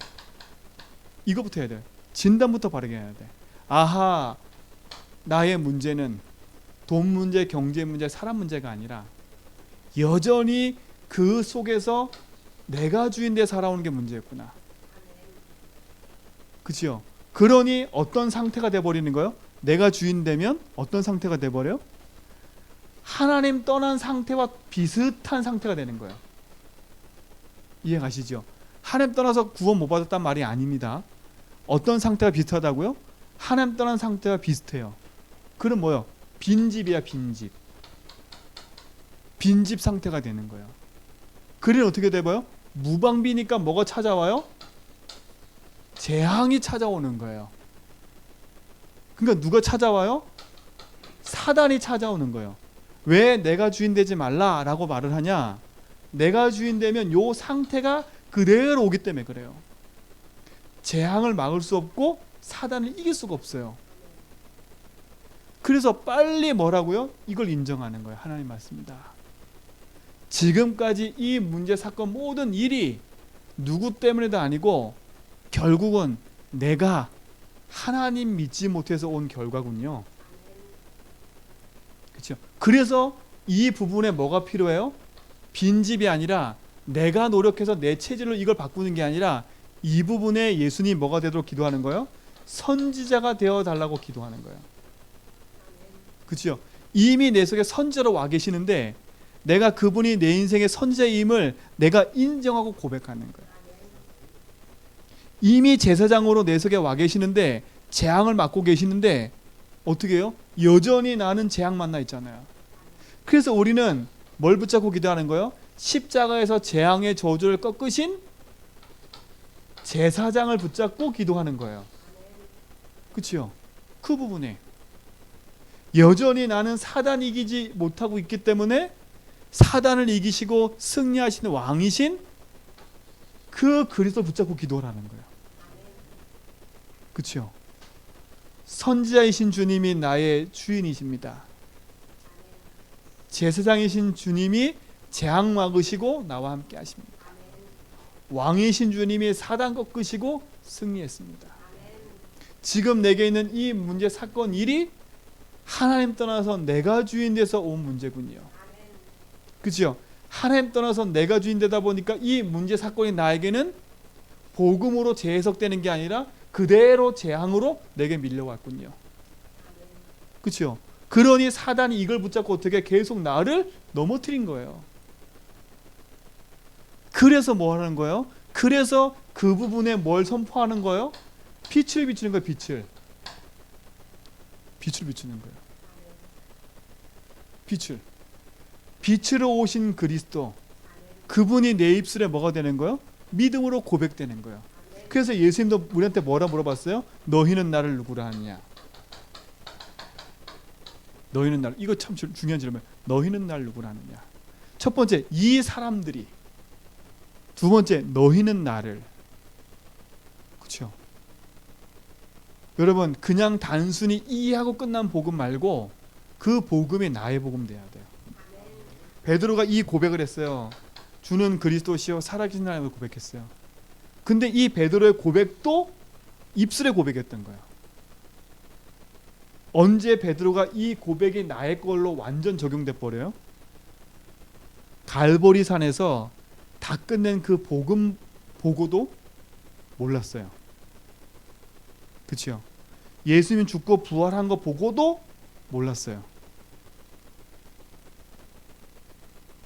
[SPEAKER 1] 이거부터 해야 돼. 진단부터 바르게 해야 돼. 아하, 나의 문제는 돈 문제, 경제 문제, 사람 문제가 아니라 여전히 그 속에서 내가 주인데 살아오는 게 문제였구나. 그렇죠? 그러니 어떤 상태가 돼버리는 거예요? 내가 주인 되면 어떤 상태가 돼버려요? 하나님 떠난 상태와 비슷한 상태가 되는 거예요. 이해 가시죠? 하나님 떠나서 구원 못 받았단 말이 아닙니다. 어떤 상태가 비슷하다고요? 하나님 떠난 상태와 비슷해요. 그럼 뭐요? 빈집이야, 빈집. 빈집 상태가 되는 거예요. 그리고 어떻게 돼봐요? 무방비니까 뭐가 찾아와요? 재앙이 찾아오는 거예요. 그러니까 누가 찾아와요? 사단이 찾아오는 거예요. 왜 내가 주인 되지 말라라고 말을 하냐? 내가 주인 되면 요 상태가 그대로 오기 때문에 그래요. 재앙을 막을 수 없고 사단을 이길 수가 없어요. 그래서 빨리 뭐라고요? 이걸 인정하는 거예요. 하나님 말씀입니다. 지금까지 이 문제 사건 모든 일이 누구 때문에도 아니고 결국은 내가 하나님 믿지 못해서 온 결과군요. 그렇죠? 그래서 이 부분에 뭐가 필요해요? 빈집이 아니라 내가 노력해서 내 체질로 이걸 바꾸는 게 아니라 이 부분에 예수님이 뭐가 되도록 기도하는 거예요? 선지자가 되어 달라고 기도하는 거예요. 그렇죠? 이미 내 속에 선지자로 와 계시는데 내가 그분이 내 인생의 선지자임을 내가 인정하고 고백하는 거예요. 이미 제사장으로 내 속에 와 계시는데 재앙을 맡고 계시는데 어떻게 해요? 여전히 나는 재앙 만나 있잖아요. 그래서 우리는 뭘 붙잡고 기도하는 거예요? 십자가에서 재앙의 저주를 꺾으신 제사장을 붙잡고 기도하는 거예요. 그렇죠? 그 부분에 여전히 나는 사단 이기지 못하고 있기 때문에 사단을 이기시고 승리하시는 왕이신 그 그리스도 붙잡고 기도를 하는 거예요. 그렇죠? 선지자이신 주님이 나의 주인이십니다. 제사장이신 주님이 재앙 막으시고 나와 함께 하십니다. 왕이신 주님이 사단 꺾으시고 승리했습니다. 지금 내게 있는 이 문제 사건 일이 하나님 떠나서 내가 주인 돼서 온 문제군요. 그렇죠? 하나님 떠나서 내가 주인 되다 보니까 이 문제 사건이 나에게는 복음으로 재해석되는 게 아니라 그대로 재앙으로 내게 밀려왔군요. 그렇죠? 그러니 사단이 이걸 붙잡고 어떻게 계속 나를 넘어뜨린 거예요. 그래서 뭐 하는 거예요? 그래서 그 부분에 뭘 선포하는 거예요? 빛을 비추는 거예요. 빛을 비추는 거예요. 빛으로 오신 그리스도, 그분이 내 입술에 뭐가 되는 거예요? 믿음으로 고백되는 거예요. 그래서 예수님도 우리한테 뭐라 물어봤어요? 너희는 나를 누구라 하느냐? 너희는 나를, 이거 참 중요한 질문이에요. 너희는 나를 누구라 하느냐? 첫 번째, 이 사람들이. 두 번째, 너희는 나를. 그렇죠? 여러분, 그냥 단순히 이해하고 끝난 복음 말고 그 복음이 나의 복음 돼야 돼요. 베드로가 이 고백을 했어요. 주는 그리스도시요 살아계신 하나님을 고백했어요. 근데 이 베드로의 고백도 입술에 고백했던 거예요. 언제 베드로가 이 고백이 나의 걸로 완전 적용돼 버려요? 갈보리 산에서 다 끝낸 그 복음 보고도 몰랐어요. 그렇죠? 예수님 죽고 부활한 거 보고도 몰랐어요.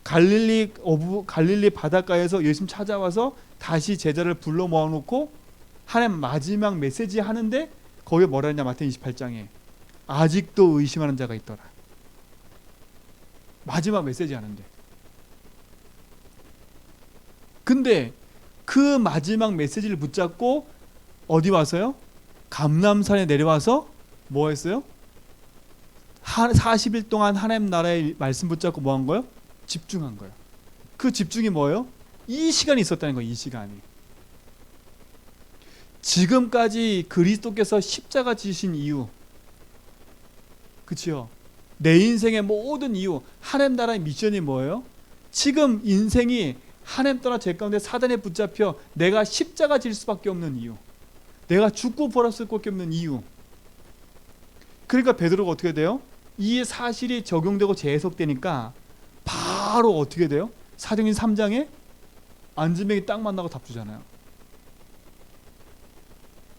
[SPEAKER 1] 갈릴리 바닷가에서 예수님 찾아와서 다시 제자를 불러 모아놓고 하나님 마지막 메시지 하는데 거기에 뭐라 했냐? 마태복음 28장에 아직도 의심하는 자가 있더라. 마지막 메시지 하는데. 근데 그 마지막 메시지를 붙잡고 어디 와서요? 감람산에 내려와서 뭐 했어요? 40일 동안 하나님 나라의 말씀 붙잡고 뭐 한 거예요? 집중한 거예요. 그 집중이 뭐예요? 이 시간이 있었다는 거예요. 이 시간이. 지금까지 그리스도께서 십자가 지신 이유, 그렇죠? 내 인생의 모든 이유, 하나님 나라의 미션이 뭐예요? 지금 인생이 하나님 떠나 죄 가운데 사단에 붙잡혀 내가 십자가 질 수밖에 없는 이유, 내가 죽고 부활할 수밖에 없는 이유. 그러니까 베드로가 어떻게 돼요? 이 사실이 적용되고 재해석되니까 바로 어떻게 돼요? 사도행전 3장에 안진뱅이 딱 만나고 답 주잖아요.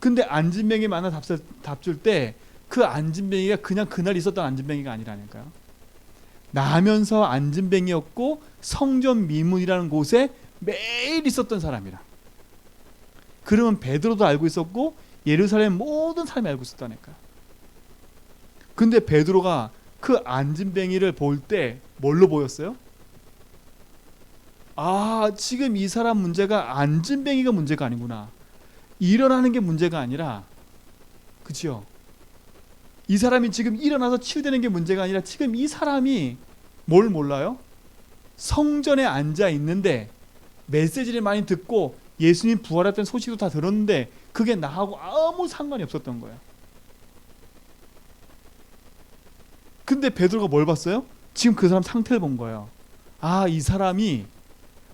[SPEAKER 1] 근데 안진뱅이 만나 답 줄 때 그 안진뱅이가 그냥 그날 있었던 안진뱅이가 아니라니까요. 나면서 안진뱅이였고 성전 미문이라는 곳에 매일 있었던 사람이라. 그러면 베드로도 알고 있었고 예루살렘 모든 사람이 알고 있었다니까. 근데 베드로가 그 안진뱅이를 볼 때 뭘로 보였어요? 아, 지금 이 사람 문제가 안진뱅이가 문제가 아니구나. 일어나는 게 문제가 아니라, 그치요? 이 사람이 지금 일어나서 치유되는 게 문제가 아니라 지금 이 사람이 뭘 몰라요? 성전에 앉아 있는데 메시지를 많이 듣고 예수님 부활했던 소식도 다 들었는데 그게 나하고 아무 상관이 없었던 거예요. 근데 베드로가 뭘 봤어요? 지금 그 사람 상태를 본 거예요. 아, 이 사람이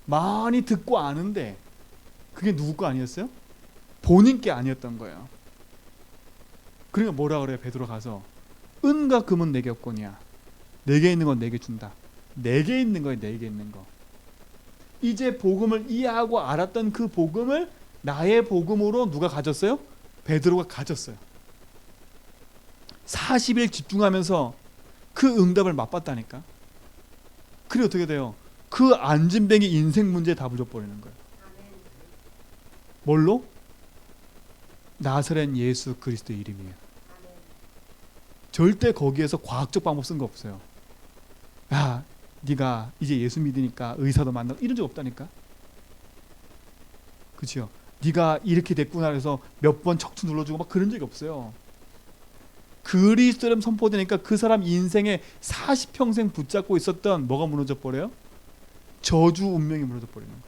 [SPEAKER 1] 많이 듣고 아는데 그게 누구 거 아니었어요? 본인 게 아니었던 거예요. 그러니까 뭐라 그래요? 베드로 가서 은과 금은 내게 없거니와 내게 있는 건 내게 준다. 내게 있는 거예요. 내게 있는 거. 이제 복음을 이해하고 알았던 그 복음을 나의 복음으로 누가 가졌어요? 베드로가 가졌어요. 40일 집중하면서 그 응답을 맛봤다니까. 그래 어떻게 돼요? 그 안진뱅이 인생 문제에 답을 줘버리는 거예요. 뭘로? 나사렛 예수 그리스도의 이름이에요. 절대 거기에서 과학적 방법 쓴 거 없어요. 야, 네가 이제 예수 믿으니까 의사도 만나고 이런 적 없다니까. 그렇죠? 네가 이렇게 됐구나 해서 몇 번 척추 눌러주고 막 그런 적이 없어요. 그리스도를 선포되니까 그 사람 인생에 40평생 붙잡고 있었던 뭐가 무너져 버려요? 저주 운명이 무너져 버리는 거예요.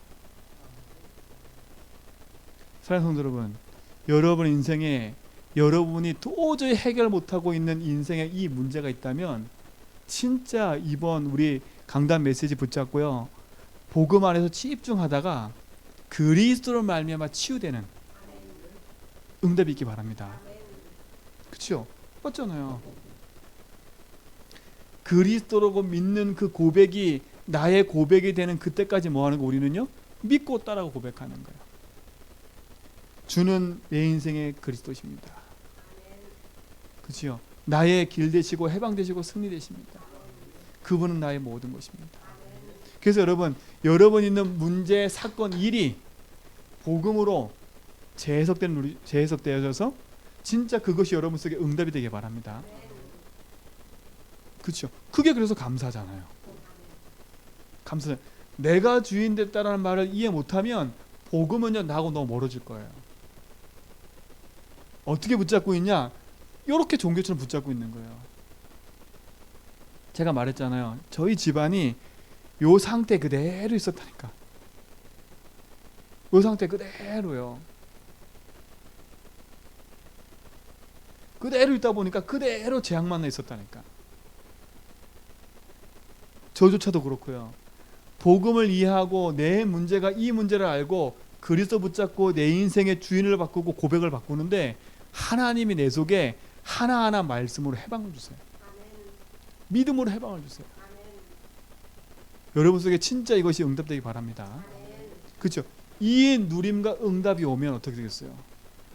[SPEAKER 1] 사랑하는 성도 여러분, 여러분 인생에 여러분이 도저히 해결 못하고 있는 인생에 이 문제가 있다면 진짜 이번 우리 강단 메시지 붙잡고요, 복음 안에서 집중하다가 그리스도로 말미암아 치유되는 응답이 있기 바랍니다. 그렇죠? 맞잖아요. 그리스도로 믿는 그 고백이 나의 고백이 되는 그때까지 뭐 하는 거? 우리는요, 믿고 따라고 고백하는 거예요. 주는 내 인생의 그리스도십니다. 그렇죠? 나의 길 되시고 해방 되시고 승리 되십니다. 그분은 나의 모든 것입니다. 그래서 여러분 있는 문제, 사건, 일이 복음으로 재해석되어져서 진짜 그것이 여러분 속에 응답이 되길 바랍니다. 그렇죠? 그게 그래서 감사잖아요. 감사. 내가 주인 됐다라는 말을 이해 못하면 복음은요, 나하고 너무 멀어질 거예요. 어떻게 붙잡고 있냐? 이렇게 종교처럼 붙잡고 있는 거예요. 제가 말했잖아요. 저희 집안이 요 상태 그대로 있었다니까. 요 상태 그대로요. 그대로 있다 보니까 그대로 재앙만 있었다니까. 저조차도 그렇고요. 복음을 이해하고 내 문제가 이 문제를 알고 그리스도 붙잡고 내 인생의 주인을 바꾸고 고백을 바꾸는데 하나님이 내 속에 하나하나 말씀으로 해방을 주세요. 믿음으로 해방을 주세요. 여러분 속에 진짜 이것이 응답되기 바랍니다. 그렇죠? 이 누림과 응답이 오면 어떻게 되겠어요?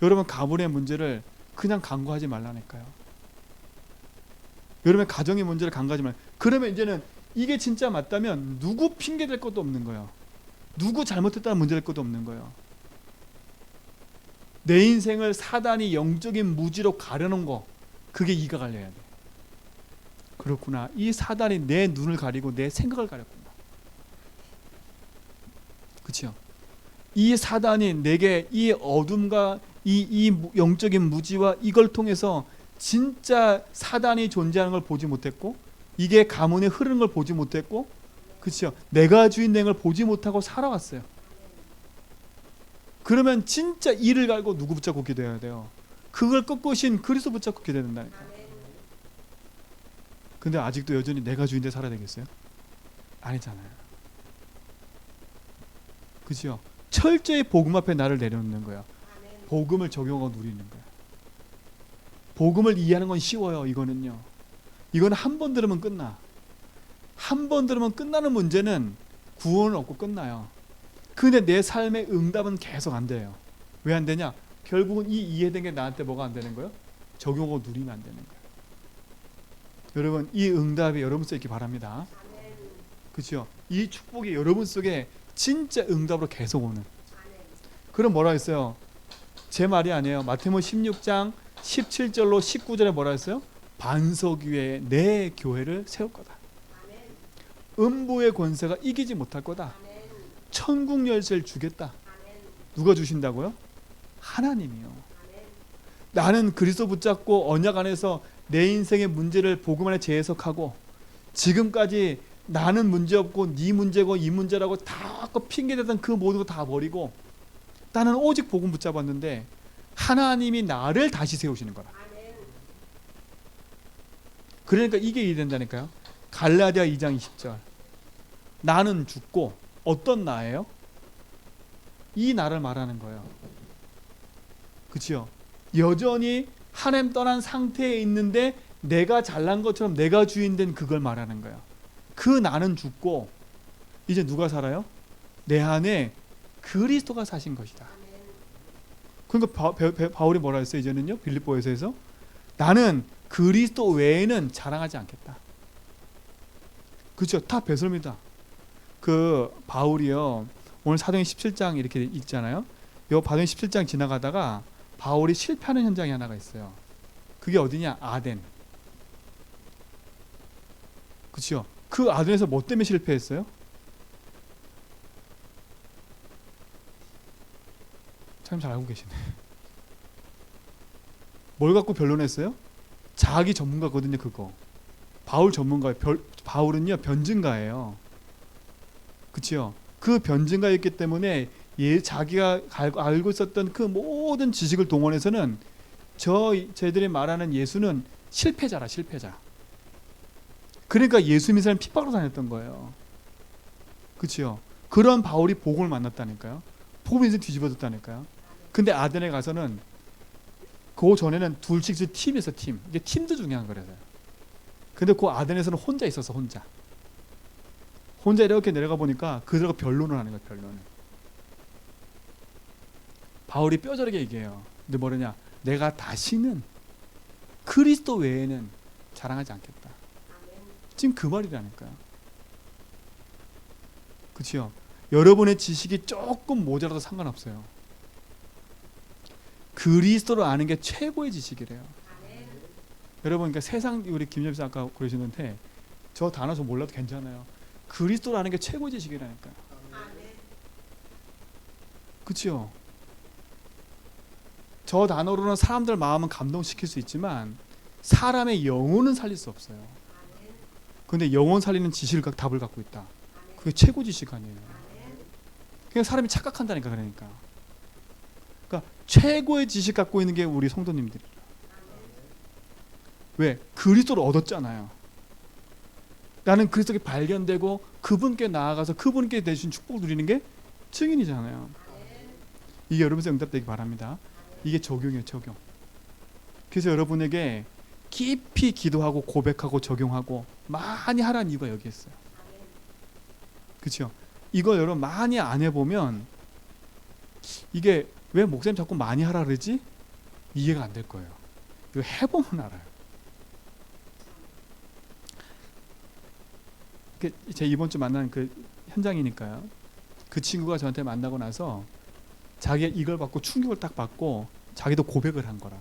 [SPEAKER 1] 여러분 가문의 문제를 그냥 간과하지 말라니까요. 여러분의 가정의 문제를 간과하지 말. 그러면 이제는 이게 진짜 맞다면 누구 핑계 댈 것도 없는 거예요. 누구 잘못했다는 문제 될 것도 없는 거예요. 내 인생을 사단이 영적인 무지로 가려놓은 거, 그게 이가 갈려야 돼. 그렇구나. 이 사단이 내 눈을 가리고 내 생각을 가렸구나. 그렇죠? 이 사단이 내게 이 어둠과 이 영적인 무지와 이걸 통해서 진짜 사단이 존재하는 걸 보지 못했고, 이게 가문에 흐르는 걸 보지 못했고, 그렇죠? 내가 주인 된 걸 보지 못하고 살아왔어요. 그러면 진짜 이를 갈고 누구 붙잡고 기도해야 돼요? 그걸 꺾으신 그리스도 붙잡고 기도해야 된다니까. 근데 아직도 여전히 내가 주인데 살아야 되겠어요? 아니잖아요. 그죠? 철저히 복음 앞에 나를 내려놓는 거예요. 복음을 적용하고 누리는 거예요. 복음을 이해하는 건 쉬워요. 이거는 한 번 들으면 끝나. 한 번 들으면 끝나는 문제는 구원은 없고 끝나요. 근데 내 삶의 응답은 계속 안 돼요. 왜 안 되냐? 결국은 이 이해된 게 나한테 뭐가 안 되는 거예요? 적용하고 누리면 안 되는 거예요. 여러분, 이 응답이 여러분 속에 있기 바랍니다. 그렇죠? 이 축복이 여러분 속에 진짜 응답으로 계속 오는. 그럼 뭐라 했어요? 제 말이 아니에요. 마태복음 16장 17절로 19절에 뭐라 했어요? 반석 위에 내 교회를 세울 거다. 음부의 권세가 이기지 못할 거다. 천국 열쇠를 주겠다. 누가 주신다고요? 하나님이요. 나는 그리스도 붙잡고 언약 안에서 내 인생의 문제를 복음 안에 재해석하고 지금까지 나는 문제없고 네 문제고 이 문제라고 다 핑계대던 그 모든 거 다 버리고 나는 오직 복음 붙잡았는데 하나님이 나를 다시 세우시는 거라. 그러니까 이게 이해된다니까요. 갈라디아 2장 20절. 나는 죽고 어떤 나예요? 이 나를 말하는 거예요. 그렇죠? 여전히 하나님 떠난 상태에 있는데 내가 잘난 것처럼 내가 주인된 그걸 말하는 거예요. 그 나는 죽고 이제 누가 살아요? 내 안에 그리스도가 사신 것이다. 그러니까 바울이 뭐라 했어요? 이제는요, 빌립보에서 나는 그리스도 외에는 자랑하지 않겠다. 그렇죠? 다 배설입니다. 그 바울이요, 오늘 사도행 17장 이렇게 읽잖아요. 요 사도행 17장 지나가다가 바울이 실패하는 현장이 하나가 있어요. 그게 어디냐? 아덴. 그렇죠? 그 아덴에서 뭐 때문에 실패했어요? 참 잘 알고 계시네. 뭘 갖고 변론했어요? 자기 전문가거든요. 그거 바울 전문가예요. 바울은요 변증가예요. 그렇죠? 그 변증가였기 때문에 자기가 알고 있었던 그 모든 지식을 동원해서는 쟤들이 말하는 예수는 실패자라, 실패자. 그러니까 예수 믿는 사람 핍박으로 다녔던 거예요. 그렇죠? 그런 바울이 복음을 만났다니까요. 복음이 인생 뒤집어졌다니까요. 근데 아덴에 가서는 그 전에는 둘씩 팀에서 팀. 이게 팀도 중요한 거라서요. 근데 그 아덴에서는 혼자 있어서 혼자 이렇게 내려가 보니까 그들과 변론을 하는 거예요. 변론을. 바울이 뼈저리게 얘기해요. 근데 뭐냐냐? 내가 다시는 그리스도 외에는 자랑하지 않겠다. 지금 그 말이라니까요. 그렇죠? 여러분의 지식이 조금 모자라도 상관없어요. 그리스도를 아는 게 최고의 지식이래요. 여러분, 그러니까 세상, 우리 김재빈 씨 아까 그러시는데 저 단어 좀 몰라도 괜찮아요. 그리스도를 아는 게 최고의 지식이라니까요. 그렇죠? 저 단어로는 사람들 마음은 감동시킬 수 있지만 사람의 영혼은 살릴 수 없어요. 근데 영혼 살리는 지식을 답을 갖고 있다. 그게 최고 지식 아니에요. 그냥 사람이 착각한다니까. 그러니까 최고의 지식 갖고 있는 게 우리 성도님들이에요. 왜? 그리스도를 얻었잖아요. 나는 그리스도께 발견되고 그분께 나아가서 그분께 대신 축복을 누리는 게 증인이잖아요. 이게 여러분에게 응답되기 바랍니다. 이게 적용이에요, 적용. 그래서 여러분에게 깊이 기도하고 고백하고 적용하고 많이 하라는 이유가 여기 있어요. 그렇죠? 이거 여러분 많이 안 해보면 이게 왜 목사님 자꾸 많이 하라 그러지? 이해가 안 될 거예요. 이거 해보면 알아요. 제 이번 주 만난 그 현장이니까요. 그 친구가 저한테 만나고 나서 자기가 이걸 받고 충격을 딱 받고 자기도 고백을 한 거라.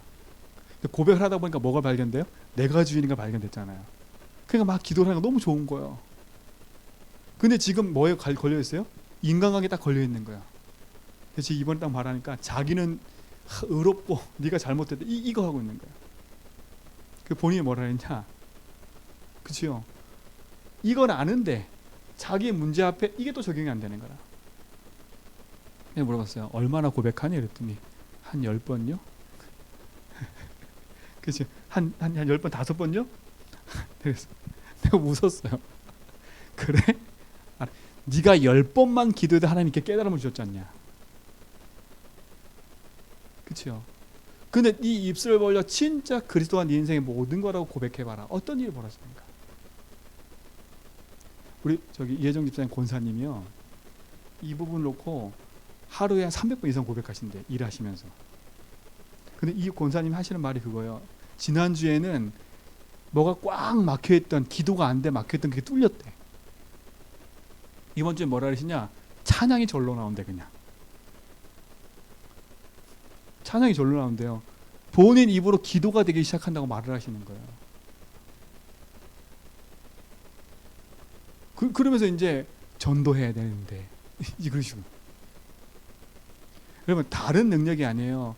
[SPEAKER 1] 고백을 하다 보니까 뭐가 발견돼요? 내가 주인인가 발견됐잖아요. 그러니까 막 기도를 하는 거 너무 좋은 거예요. 근데 지금 뭐에 걸려 있어요? 인간관계에 딱 걸려 있는 거야. 그래서 이번에 딱 말하니까 자기는 의롭고 네가 잘못됐다 이거 하고 있는 거야. 그 본인이 뭐라 했냐? 그치요? 이건 아는데 자기의 문제 앞에 이게 또 적용이 안 되는 거라. 내가 물어봤어요. 얼마나 고백하니? 그랬더니 한 10번요? 그치? 한 10번, 5번요? 그래서 내가 웃었어요. 그래? 네가 10번만 기도해도 하나님께 깨달음을 주셨지 않냐? 그치요? 근데 네 입술을 벌려 진짜 그리스도와 네 인생의 모든 거라고 고백해봐라. 어떤 일이 벌어집니까? 우리 저기 이혜정 집사님 권사님이요. 이 부분 놓고 하루에 한 300번 이상 고백하신대. 일하시면서. 근데 이 권사님 하시는 말이 그거예요. 지난주에는 뭐가 꽉 막혀있던, 기도가 안 돼 막혀있던 그게 뚫렸대. 이번 주에 뭐라 그러시냐? 찬양이 절로 나온대. 그냥 찬양이 절로 나온대요. 본인 입으로 기도가 되기 시작한다고 말을 하시는 거예요. 그러면서 이제 전도해야 되는데 그러시고. 여러분 다른 능력이 아니에요.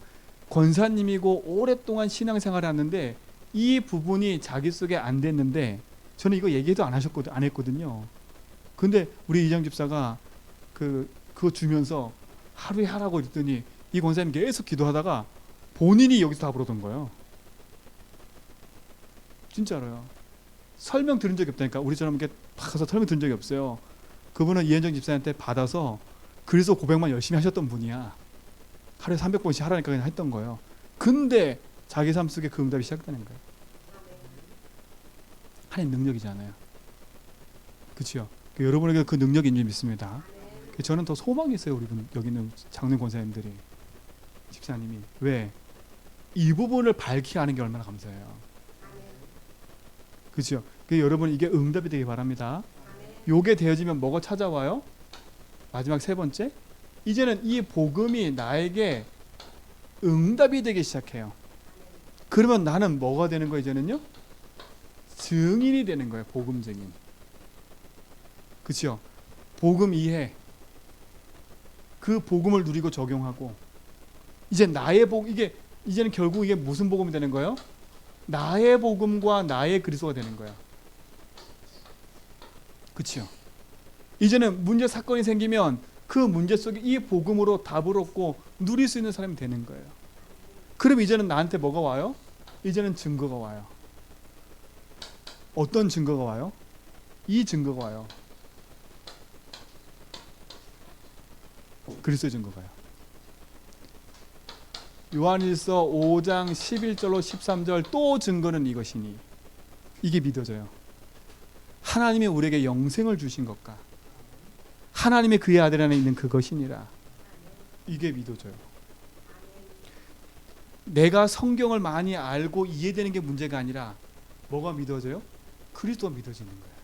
[SPEAKER 1] 권사님이고 오랫동안 신앙생활을 하는데 이 부분이 자기 속에 안 됐는데, 저는 이거 얘기도 안 했거든요. 근데 우리 이장 집사가 그거 주면서 하루에 하라고 했더니 이 권사님 계속 기도하다가 본인이 여기서 답을 얻은 거예요. 진짜로요. 설명 들은 적이 없다니까. 우리처럼 이렇게 팍 가서 설명 들은 적이 없어요. 그분은 이현정 집사한테 받아서 그래서 고백만 열심히 하셨던 분이야. 하루에 300번씩 하라니까 그냥 했던 거예요. 근데 자기 삶 속에 그 응답이 시작되는 거예요. 하나님 능력이잖아요. 그렇죠? 여러분에게 그 능력이 있는 줄 믿습니다. 저는 더 소망이 있어요. 우리 여기 있는 장로님 권사님들이, 집사님이. 왜? 이 부분을 밝히 아는 게 얼마나 감사해요. 그렇죠? 여러분 이게 응답이 되기 바랍니다. 요게 되어지면 뭐가 찾아와요? 마지막 세 번째, 이제는 이 복음이 나에게 응답이 되기 시작해요. 그러면 나는 뭐가 되는 거예요? 이제는요, 증인이 되는 거예요. 복음 증인. 그렇죠? 복음 이해, 그 복음을 누리고 적용하고, 이제 나의 이제는 결국 이게 무슨 복음이 되는 거예요? 나의 복음과 나의 그리스도가 되는 거예요. 그렇죠? 이제는 문제 사건이 생기면 그 문제 속에 이 복음으로 답을 얻고 누릴 수 있는 사람이 되는 거예요. 그럼 이제는 나한테 뭐가 와요? 이제는 증거가 와요. 어떤 증거가 와요? 이 증거가 와요. 그리스도의 증거가요. 요한일서 5장 11절로 13절 또 증거는 이것이니, 이게 믿어져요. 하나님이 우리에게 영생을 주신 것과 하나님의 그의 아들 안에 있는 그것이니라. 이게 믿어져요. 내가 성경을 많이 알고 이해되는 게 문제가 아니라 뭐가 믿어져요? 그리스도가 믿어지는 거예요.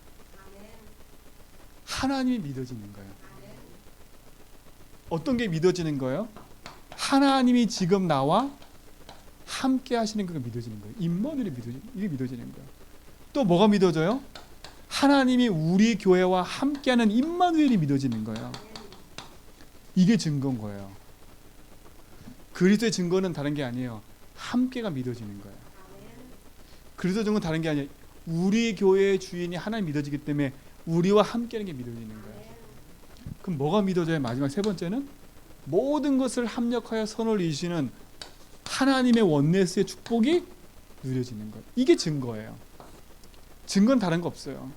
[SPEAKER 1] 하나님이 믿어지는 거예요. 어떤 게 믿어지는 거예요? 하나님이 지금 나와 함께 하시는 게 믿어지는 거예요. 임마누엘이 이게 믿어지는 거예요. 또 뭐가 믿어져요? 하나님이 우리 교회와 함께하는 임마누엘이 믿어지는 거예요. 이게 증거인 거예요. 그리스도의 증거는 다른 게 아니에요. 함께가 믿어지는 거예요. 그리스도의 증거는 다른 게 아니에요. 우리 교회의 주인이 하나님 믿어지기 때문에 우리와 함께하는 게 믿어지는 거예요. 그럼 뭐가 믿어져요? 마지막 세 번째는 모든 것을 합력하여 선을 이루시는 하나님의 원네스의 축복이 누려지는 거예요. 이게 증거예요. 증거는 다른 거 없어요.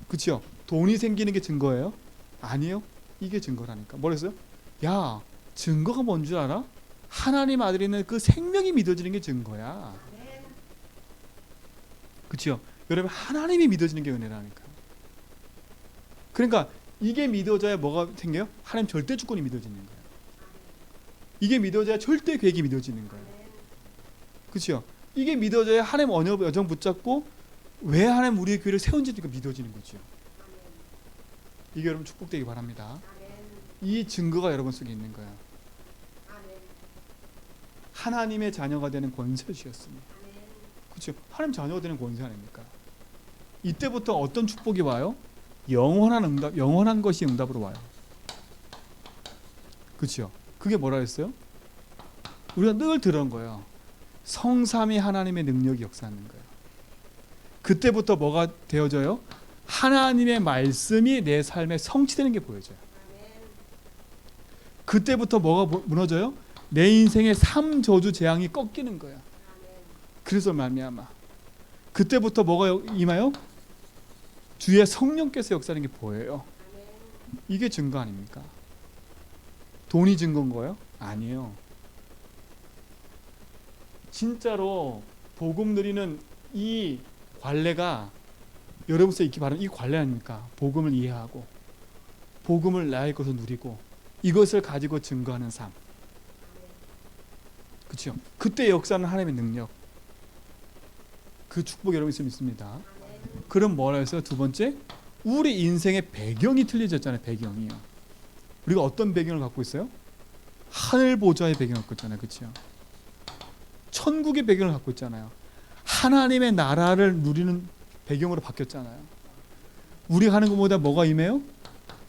[SPEAKER 1] 그렇죠? 돈이 생기는 게 증거예요? 아니에요. 이게 증거라니까. 뭐랬어요? 야, 증거가 뭔 줄 알아? 하나님 아들이 있는 그 생명이 믿어지는 게 증거야. 그렇죠? 여러분, 하나님이 믿어지는 게 은혜라니까. 그러니까 이게 믿어져야 뭐가 생겨요? 하나님 절대 주권이 믿어지는 거예요. 이게 믿어져야 절대 계획이 믿어지는 거예요. 그렇죠? 이게 믿어져야 하나님 언약 여정 붙잡고 왜 하나님 우리의 교회를 세운지가 믿어지는 거죠. 이게 여러분 축복되기 바랍니다. 이 증거가 여러분 속에 있는 거예요. 하나님의 자녀가 되는 권세를 주셨습니다. 그렇죠? 하나님 자녀가 되는 권세 아닙니까? 이때부터 어떤 축복이 와요? 영원한 응답, 영원한 것이 응답으로 와요. 그렇죠? 그게 뭐라 했어요? 우리가 늘 들은 거예요. 성삼위 하나님의 능력이 역사하는 거예요. 그때부터 뭐가 되어져요? 하나님의 말씀이 내 삶에 성취되는 게 보여져요. 그때부터 뭐가 무너져요? 내 인생의 삶 저주 재앙이 꺾이는 거예요. 그래서 말미암아 그때부터 뭐가 임하여? 주의 성령께서 역사하는 게 보여요. 이게 증거 아닙니까? 돈이 증거인 거예요? 아니에요. 진짜로 복음 누리는 이 관례가 여러분 속에 있기 바라는 이 관례 아닙니까? 복음을 이해하고 복음을 나의 것으로 누리고 이것을 가지고 증거하는 삶. 그렇죠? 그때 역사는 하나님의 능력, 그 축복 여러분 있으면 있습니다. 그럼 뭐라 했어요? 두 번째, 우리 인생의 배경이 틀려졌잖아요. 배경이요. 우리가 어떤 배경을 갖고 있어요? 하늘 보좌의 배경을 갖고 있잖아요. 그렇죠? 천국의 배경을 갖고 있잖아요. 하나님의 나라를 누리는 배경으로 바뀌었잖아요. 우리가 하는 것보다 뭐가 임해요?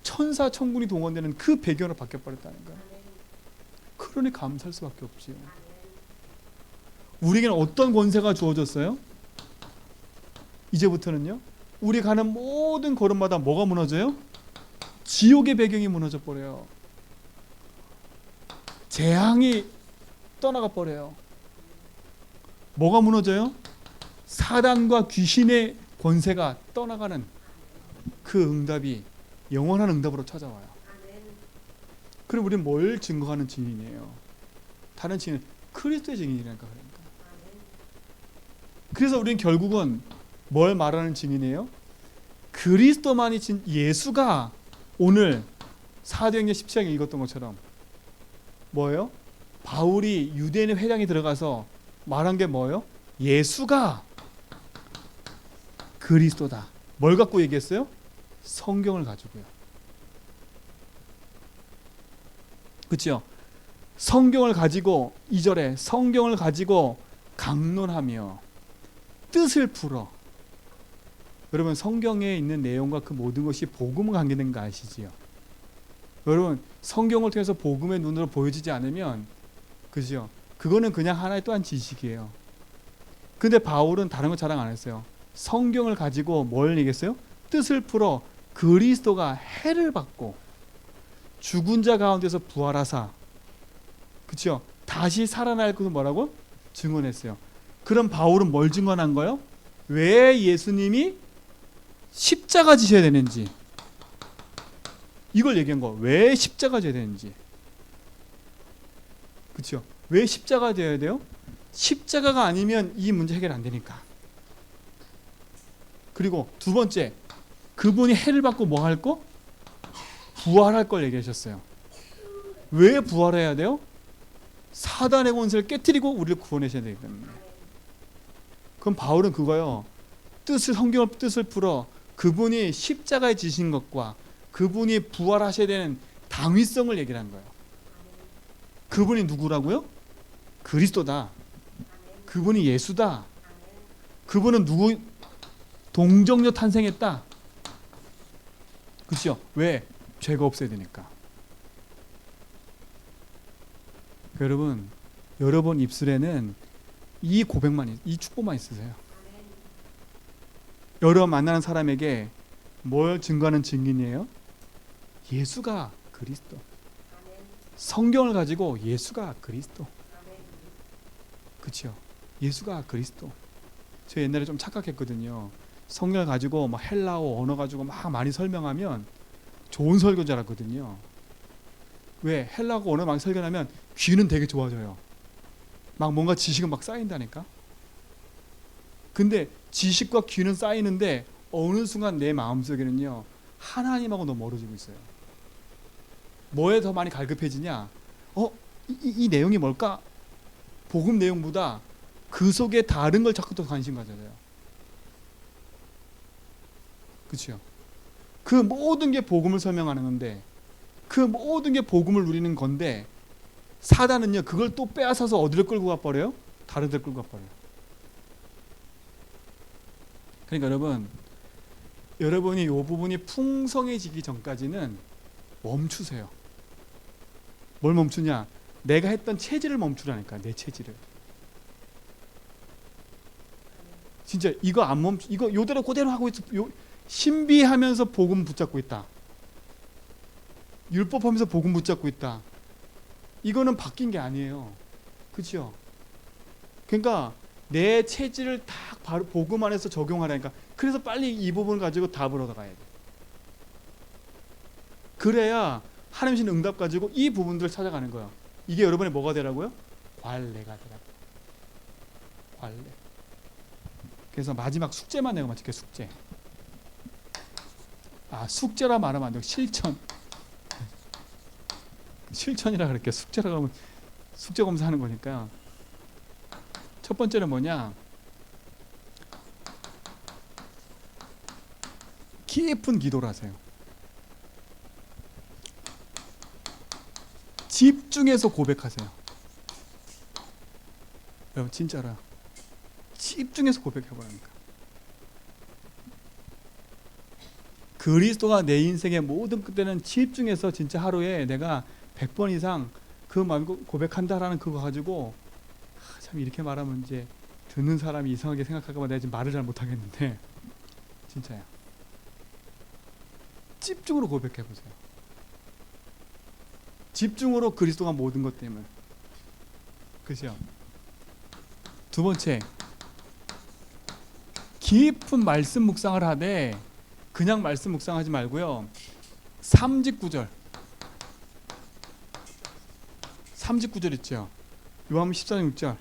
[SPEAKER 1] 천사 천군이 동원되는 그 배경으로 바뀌어버렸다는 거예요. 그러니 감사할 수밖에 없지요. 우리에게는 어떤 권세가 주어졌어요? 이제부터는요, 우리 가는 모든 걸음마다 뭐가 무너져요? 지옥의 배경이 무너져 버려요. 재앙이 떠나가 버려요. 뭐가 무너져요? 사단과 귀신의 권세가 떠나가는 그 응답이 영원한 응답으로 찾아와요. 그럼 우리는 뭘 증거하는 증인이에요? 다른 증인, 그리스도의 증인이라니까. 그러니까. 그래서 우리는 결국은 뭘 말하는 증인이에요? 그리스도만이 예수가 오늘 사도행전 17장에 읽었던 것처럼 뭐예요? 바울이 유대인의 회당에 들어가서 말한 게 뭐예요? 예수가 그리스도다. 뭘 갖고 얘기했어요? 성경을 가지고요. 그렇죠? 성경을 가지고 2절에 성경을 가지고 강론하며 뜻을 풀어. 여러분 성경에 있는 내용과 그 모든 것이 복음과 관계된 거 아시지요? 여러분 성경을 통해서 복음의 눈으로 보여지지 않으면 그죠? 그거는 그냥 하나의 또한 지식이에요. 근데 바울은 다른 거 자랑 안 했어요. 성경을 가지고 뭘 얘기했어요? 뜻을 풀어 그리스도가 해를 받고 죽은 자 가운데서 부활하사 그렇죠? 다시 살아날 것을 뭐라고? 증언했어요. 그럼 바울은 뭘 증언한 거예요? 왜 예수님이 십자가 지셔야 되는지 이걸 얘기한 거. 왜 십자가 져야 되는지. 그렇죠? 왜 십자가 되어야 돼요? 십자가가 아니면 이 문제 해결 안 되니까. 그리고 두 번째, 그분이 해를 받고 뭐 할 거? 부활할 걸 얘기하셨어요. 왜 부활해야 돼요? 사단의 권세를 깨뜨리고 우리를 구원하셔야 되기 때문에. 그럼 바울은 그거요. 성경의 뜻을 풀어 그분이 십자가에 지신 것과 그분이 부활하셔야 되는 당위성을 얘기를 한 거예요. 그분이 누구라고요? 그리스도다. 그분이 예수다. 그분은 누구? 동정녀 탄생했다. 그렇죠? 왜? 죄가 없어야 되니까. 여러분 입술에는 이 고백만, 이 축복만 있으세요. 여러분 만나는 사람에게 뭘 증거하는 증인이에요? 예수가 그리스도. 성경을 가지고 예수가 그리스도. 그렇죠? 예수가 그리스도. 저 옛날에 좀 착각했거든요. 성경을 가지고 막 헬라어 언어 가지고 막 많이 설명하면 좋은 설교자라거든요. 왜? 헬라어 언어 많이 설교하면 귀는 되게 좋아져요. 막 뭔가 지식은 막 쌓인다니까. 근데 지식과 귀는 쌓이는데 어느 순간 내 마음속에는요 하나님하고 너무 멀어지고 있어요. 뭐에 더 많이 갈급해지냐? 이 내용이 뭘까? 복음 내용보다 그 속에 다른 걸 자꾸 더 관심 가져요. 그렇죠? 그 모든 게 복음을 설명하는 건데 그 모든 게 복음을 누리는 건데 사단은요 그걸 또 빼앗아서 어디를 끌고 가버려요? 다른 데를 끌고 가버려요. 그러니까 여러분이 이 부분이 풍성해지기 전까지는 멈추세요. 뭘 멈추냐? 내가 했던 체질을 멈추라니까. 내 체질을. 진짜 이거 안 멈추, 이거 요대로 그대로 하고 있어. 신비하면서 복음 붙잡고 있다. 율법하면서 복음 붙잡고 있다. 이거는 바뀐 게 아니에요. 그렇죠? 그러니까 내 체질을 딱 바로 복음 안에서 적용하라니까. 그래서 빨리 이 부분을 가지고 답을 얻어가야 돼. 그래야 하나님신 응답 가지고 이 부분들을 찾아가는 거야. 이게 여러분의 뭐가 되라고요? 관례가 되라고. 관례. 그래서 마지막 숙제만 내가 마칠게요. 숙제. 숙제라 말하면 안 되고 실천이라 그럴게요. 숙제라고 하면 숙제 검사하는 거니까. 첫 번째는 뭐냐? 깊은 기도를 하세요. 집중해서 고백하세요. 여러분 진짜로 집중해서 고백해보라니까. 그리스도가 내 인생의 모든 끝에는 집중해서 진짜 하루에 내가 100번 이상 그 마음 고백한다라는 그거 가지고 참 이렇게 말하면 이제 듣는 사람이 이상하게 생각할까 봐 내가 지금 말을 잘 못하겠는데 진짜야. 집중으로 고백해보세요. 집중으로 그리스도가 모든 것 때문에. 그죠? 두 번째, 깊은 말씀 묵상을 하되 그냥 말씀 묵상하지 말고요. 3직 9절 있죠. 요한복음 14장 6절,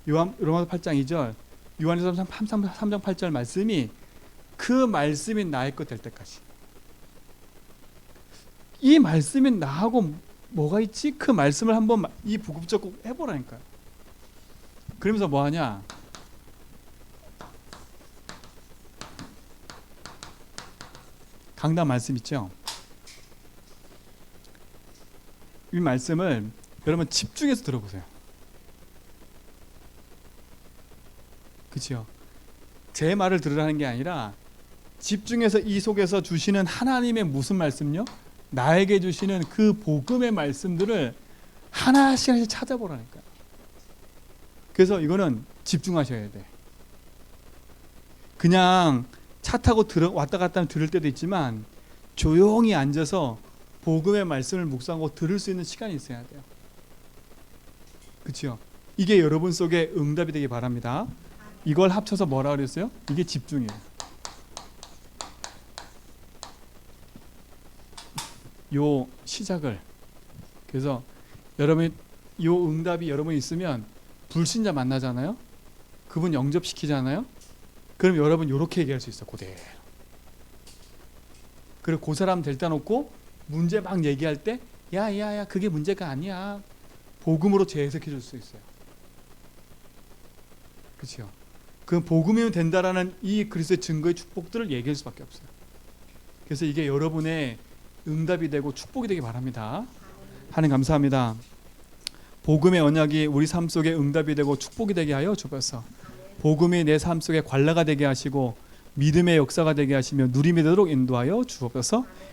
[SPEAKER 1] 로마서 8장 2절, 요한일서 3장 8절 말씀이 그 말씀이 나의 것 될 때까지. 이 말씀이 나하고 뭐가 있지? 그 말씀을 한번 이 복음적 꼭 해보라니까요. 그러면서 뭐 하냐? 강단 말씀 있죠? 이 말씀을 여러분 집중해서 들어보세요. 그렇죠? 제 말을 들으라는 게 아니라 집중해서 이 속에서 주시는 하나님의 무슨 말씀요? 나에게 주시는 그 복음의 말씀들을 하나씩 찾아보라니까요. 그래서 이거는 집중하셔야 돼. 그냥 차 타고 왔다 갔다 하면 들을 때도 있지만 조용히 앉아서 복음의 말씀을 묵상하고 들을 수 있는 시간이 있어야 돼요. 그렇죠? 이게 여러분 속에 응답이 되기 바랍니다. 이걸 합쳐서 뭐라 그랬어요? 이게 집중이에요. 요 시작을. 그래서 여러분이 요 응답이 여러분 있으면 불신자 만나잖아요. 그분 영접시키잖아요. 그럼 여러분 요렇게 얘기할 수 있어. 그대로. 그리고 그 사람 데려다 놓고 문제 막 얘기할 때 야야야 그게 문제가 아니야. 복음으로 재해석해 줄 수 있어요. 그렇죠? 그 복음이면 된다라는 이 그리스도의 증거의 축복들을 얘기할 수밖에 없어요. 그래서 이게 여러분의 응답이 되고 축복이 되기 바랍니다. 하나님 감사합니다. 복음의 언약이 우리 삶 속에 응답이 되고 축복이 되게 하여 주옵소서. 복음이 내 삶 속에 관라가 되게 하시고 믿음의 역사가 되게 하시며 누림이 되도록 인도하여 주옵소서.